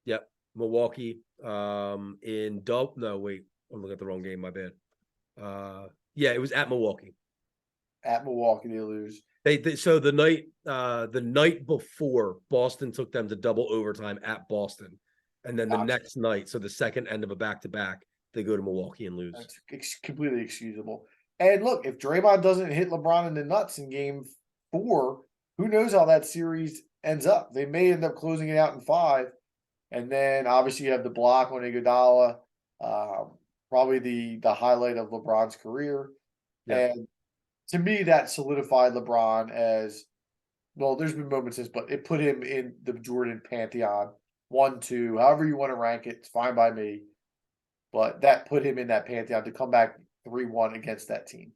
Yep, Milwaukee. No, wait. I'm looking at the wrong game. My bad. Yeah, it was at Milwaukee. At Milwaukee, they lose. So the night before, Boston took them to double overtime at Boston. And then the next night, so the second end of a back-to-back, they go to Milwaukee and lose. That's completely excusable. And look, if Draymond doesn't hit LeBron in the nuts in Game 4, who knows how that series ends up? They may end up closing it out in 5. And then, obviously, you have the block on Iguodala, probably the highlight of LeBron's career. Yeah. And to me, that solidified LeBron as, well, there's been moments since, but it put him in the Jordan pantheon. 1, 2, however you want to rank it, it's fine by me. But that put him in that pantheon to come back 3-1 against that team.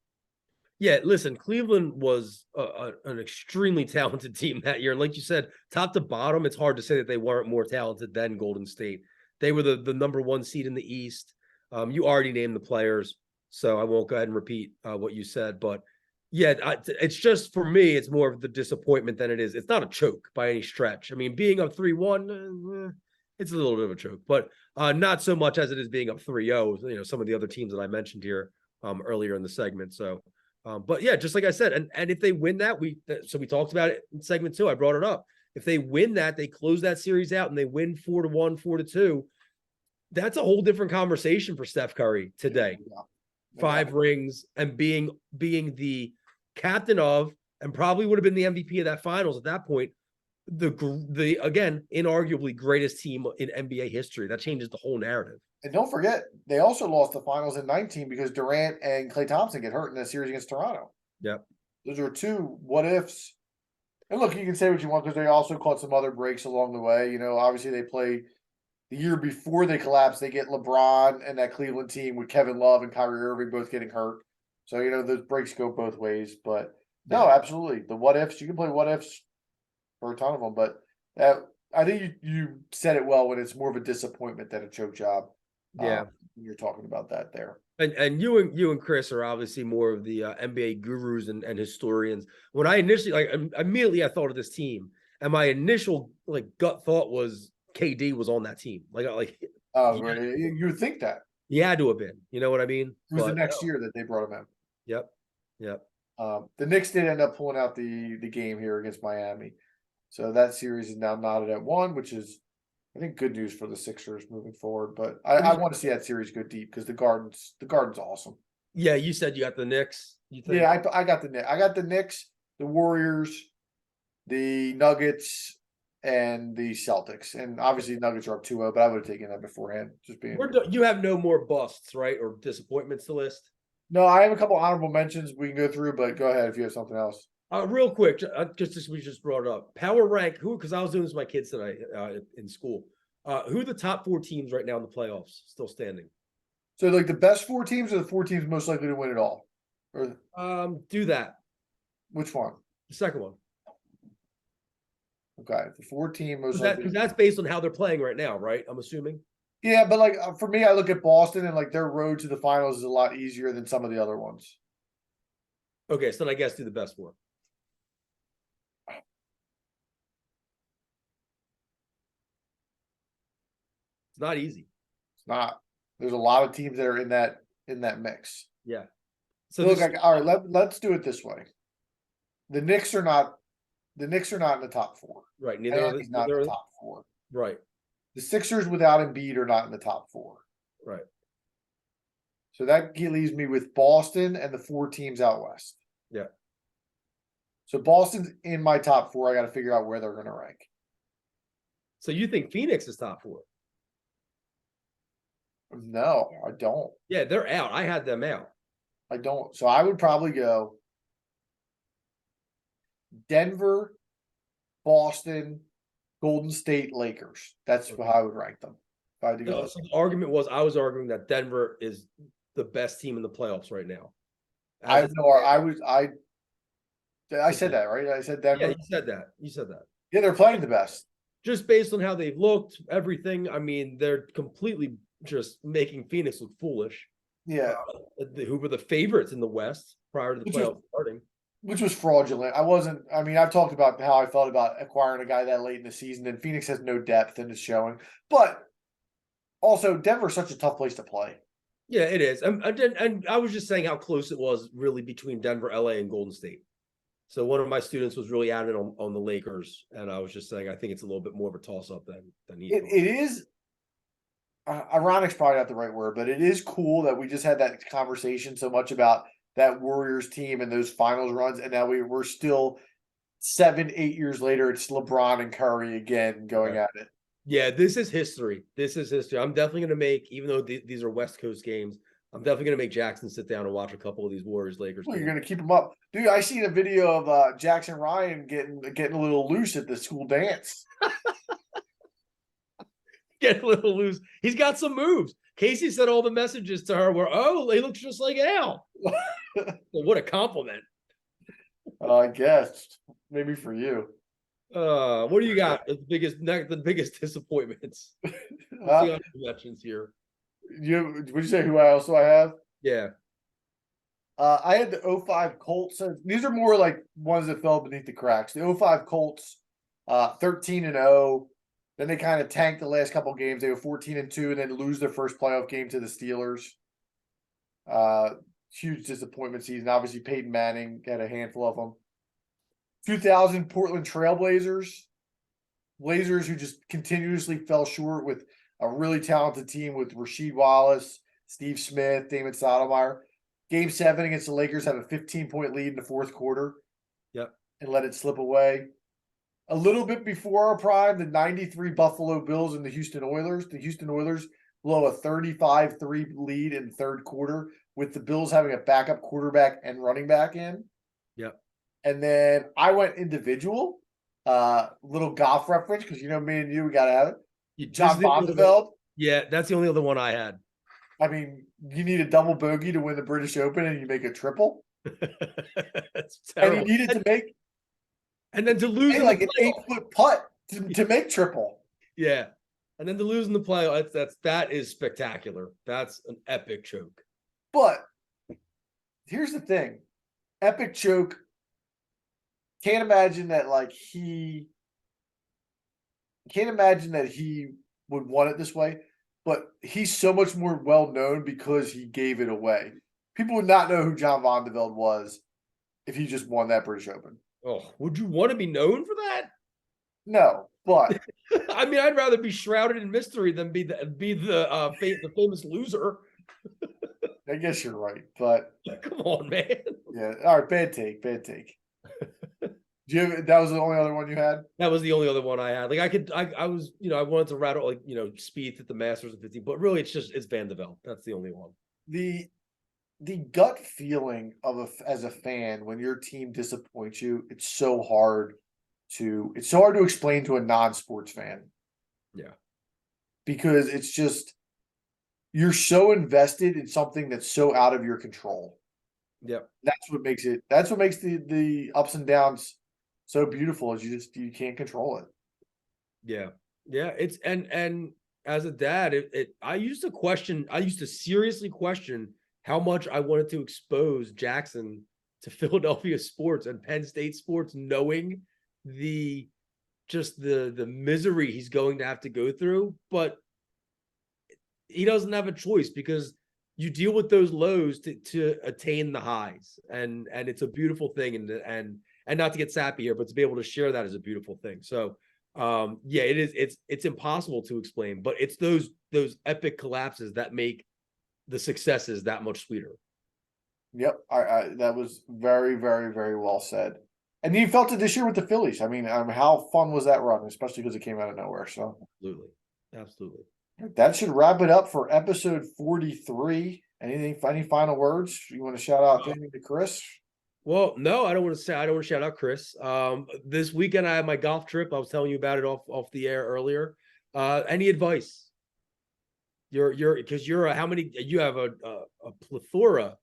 Yeah, listen, Cleveland was an extremely talented team that year. And like you said, top to bottom, it's hard to say that they weren't more talented than Golden State. They were the number 1 seed in the East. You already named the players, so I won't go ahead and repeat what you said. But yeah, it's just, for me, it's more of the disappointment than it is. It's not a choke by any stretch. I mean, being up 3-1, it's a little bit of a choke, but not so much as it is being up 3-0. You know, some of the other teams that I mentioned here earlier in the segment. So, but yeah, just like I said, and if they win that, we talked about it in segment 2. I brought it up. If they win that, they close that series out and they win 4-1, 4-2. That's a whole different conversation for Steph Curry today. Yeah. 5 rings and being the captain of, and probably would have been the MVP of that finals at that point, the again, inarguably greatest team in NBA history. That changes the whole narrative. And don't forget, they also lost the finals in 19 because Durant and Klay Thompson get hurt in that series against Toronto. Yep. Those are two what ifs. And look, you can say what you want because they also caught some other breaks along the way. You know, obviously they play the year before they collapsed, they get LeBron and that Cleveland team with Kevin Love and Kyrie Irving both getting hurt. So, you know, those breaks go both ways. But no, Yeah. absolutely. The what ifs, you can play what ifs for a ton of them. But I think you said it well when it's more of a disappointment than a choke job. Yeah. When you're talking about that there. And you and Chris are obviously more of the NBA gurus and historians. When I initially immediately I thought of this team, and my initial gut thought was KD was on that team. Oh, right. You would think that. He had to have been. You know what I mean? It was the But next no. year that they brought him in. Yep. Yep. The Knicks did end up pulling out the game here against Miami. So that series is now knotted at 1, which is, I think, good news for the Sixers moving forward. But I want to see that series go deep because the Garden's awesome. Yeah, you said you got the Knicks. You think? Yeah, I got the Knicks. I got the Knicks, the Warriors, the Nuggets, and the Celtics. And obviously, Nuggets are up 2-0, but I would have taken that beforehand. Just being You have no more busts, right, or disappointments to list? No, I have a couple honorable mentions we can go through, but go ahead if you have something else. Real quick, just we just brought it up. Power rank who? Because I was doing this with my kids tonight in school. Who are the top 4 teams right now in the playoffs still standing? So, like the best 4 teams or the 4 teams most likely to win it all? Or Do that. which one? The second one. Okay, the 4 team most Because likely. that's based on how they're playing right now, right? I'm assuming. Yeah, but like for me, I look at Boston and like their road to the finals is a lot easier than some of the other ones. Okay, so then I guess do the best 4. It's not easy. It's not. There's a lot of teams that are in that mix. Yeah. So look, all right, let's do it this way. The Knicks are not in the top 4. Right. Neither are Miami's not in the top 4. Right. The Sixers without Embiid are not in the top 4. Right. So that leaves me with Boston and the 4 teams out west. Yeah. So Boston's in my top 4. I got to figure out where they're going to rank. So you think Phoenix is top 4? No, I don't. Yeah, they're out. I had them out. I don't. So I would probably go Denver, Boston, Golden State, Lakers. That's how I would rank them. If I had to go. So the argument was I was arguing that Denver is the best team in the playoffs right now. I said that, right? I said Denver. Yeah, you said that. You said that. Yeah, they're playing the best. Just based on how they've looked, everything. I mean, they're completely just making Phoenix look foolish. Yeah. Who were the favorites in the West prior to the playoffs starting? Which was fraudulent. I've talked about how I felt about acquiring a guy that late in the season, and Phoenix has no depth and it's showing. But also, Denver's such a tough place to play. Yeah, it is. And I was just saying how close it was really between Denver, LA, and Golden State. So one of my students was really adamant on the Lakers, and I was just saying I think it's a little bit more of a toss-up than he. It is. Ironic's probably not the right word, but it is cool that we just had that conversation so much about that Warriors team and those finals runs, and now we're still 7-8 years later. It's LeBron and Curry again going at it. Yeah, this is history. This is history. I'm definitely going to make, even though these are West Coast games, I'm definitely going to make Jackson sit down and watch a couple of these Warriors-Lakers games. You're going to keep them up. Dude, I seen a video of Jackson Ryan getting a little loose at the school dance. Get a little loose. He's got some moves. Casey said all the messages to her were, "Oh, he looks just like Al." Well, what a compliment. I guess maybe for you. What do you got? The biggest disappointments. Mentions here. Would you say who I have? Yeah. I had the 05 Colts. So these are more like ones that fell beneath the cracks. The 05 Colts, 13-0. Then they kind of tanked the last couple games. They were 14-2 and then lose their first playoff game to the Steelers. Huge disappointment season. Obviously, Peyton Manning had a handful of them. 2000 Portland Trailblazers. Blazers who just continuously fell short with a really talented team with Rasheed Wallace, Steve Smith, Damon Stoudemire. Game 7 against the Lakers had a 15-point lead in the fourth quarter. Yep. And let it slip away. A little bit before our prime, the 93 Buffalo Bills and the Houston Oilers. The Houston Oilers blow a 35-3 lead in third quarter with the Bills having a backup quarterback and running back in. Yep. And then I went individual, little golf reference, because me and you, we got to have it. John Bondeveld. Yeah, that's the only other one I had. I mean, you need a double bogey to win the British Open and you make a triple. That's And terrible. you needed to make. And then to lose like an 8-foot putt to make triple. Yeah. And then to lose in the playoff, that is spectacular. That's an epic choke. But here's the thing. Epic choke. Can't imagine that he would want it this way, but he's so much more well known because he gave it away. People would not know who John Bondeveld was if he just won that British Open. Oh, would you want to be known for that? No, but I mean, I'd rather be shrouded in mystery than be the famous loser. I guess you're right, but come on, man. Yeah, all right, bad take. That was the only other one you had? That was the only other one I had. I was, I wanted to rattle Spieth at the Masters of 15, but really it's Van de Velde. That's the only one. The gut feeling as a fan when your team disappoints you, it's so hard to explain to a non-sports fan. Yeah. Because it's just you're so invested in something that's so out of your control. Yep. That's what makes the ups and downs so beautiful, is you can't control it. Yeah. Yeah. It's and as a dad, I used to seriously question how much I wanted to expose Jackson to Philadelphia sports and Penn State sports, knowing the misery he's going to have to go through. But he doesn't have a choice, because you deal with those lows to attain the highs. And it's a beautiful thing. And not to get sappy here, but to be able to share that is a beautiful thing. So yeah, it is. It's impossible to explain, but it's those epic collapses that make the successes that much sweeter. Yep. That was very, very, very well said. And you felt it this year with the Phillies. I mean, how fun was that run, especially because it came out of nowhere. So Absolutely. That should wrap it up for episode 43. Any final words? You want to shout out anything to Chris? Well, no, I don't want to shout out Chris. This weekend I had my golf trip. I was telling you about it off the air earlier. Any advice? Because you have a plethora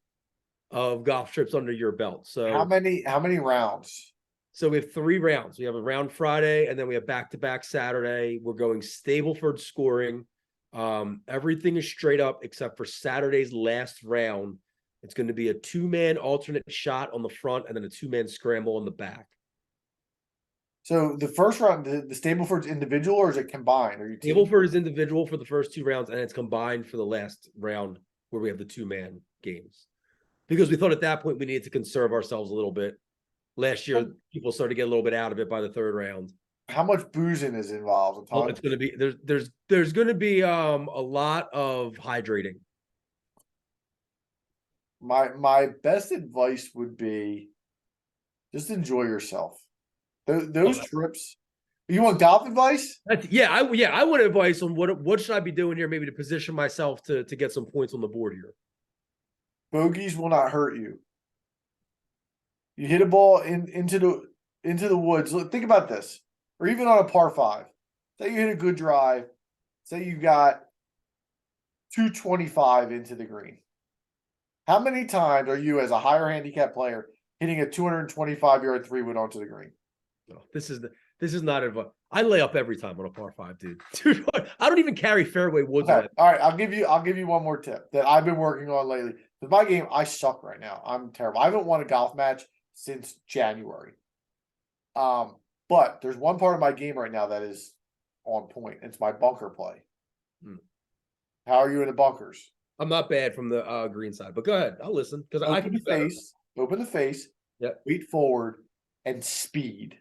of golf trips under your belt. So how many rounds? So we have 3 rounds. We have a round Friday, and then we have back-to-back Saturday. We're going Stableford scoring. Everything is straight up except for Saturday's last round. It's going to be a 2-man alternate shot on the front and then a 2-man scramble on the back. So the first round, the Stableford's individual, or is it combined? Stableford is individual for the first 2 rounds, and it's combined for the last round where we have the 2-man games. Because we thought at that point we needed to conserve ourselves a little bit. Last year, people started to get a little bit out of it by the 3rd round. How much boozing is involved? Oh, it's going to be there's going to be a lot of hydrating. My best advice would be just enjoy yourself. Those trips. You want golf advice? I want advice on what should I be doing here, maybe to position myself to get some points on the board here. Bogeys will not hurt you. You hit a ball into the woods. Look, think about this. Or even on a par 5. Say you hit a good drive. Say you got 225 into the green. How many times are you, as a higher handicap player, hitting a 225-yard 3-wood onto the green? Oh, this is not advice. I lay up every time on a par 5, dude. Dude, I don't even carry fairway woods. Okay. All right, I'll give you one more tip that I've been working on lately. With my game, I suck right now. I'm terrible. I haven't won a golf match since January. But there's one part of my game right now that is on point. It's my bunker play. How are you in the bunkers? I'm not bad from the green side, but go ahead. I'll listen, because I can open the face. Yep. Weight forward and speed.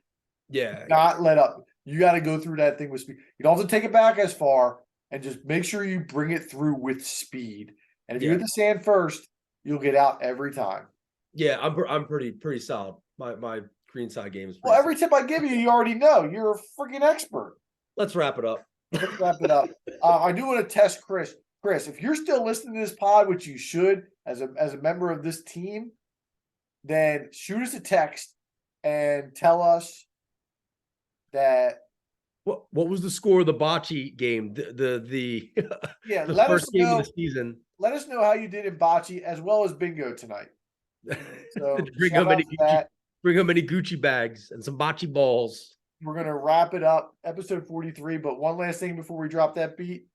Yeah. Not let up. You got to go through that thing with speed. You don't have to take it back as far, and just make sure you bring it through with speed. And if you hit the sand first, you'll get out every time. Yeah, I'm pretty solid. My green side game is well. Every tip I give you, you already know. You're a freaking expert. Let's wrap it up. Let's wrap it up. I do want to test Chris. Chris, if you're still listening to this pod, which you should as a member of this team, then shoot us a text and tell us that. What was the score of the bocce game? The Yeah, the let us first game of know. the season. Let us know how you did in bocce as well as bingo tonight. So bring shout home out any to Gucci, that. bring home any Gucci bags and some bocce balls. We're gonna wrap it up, episode 43. But one last thing before we drop that beat.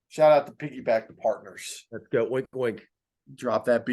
Shout out to Piggyback the Partners. Let's go. Wink, wink. Drop that beat.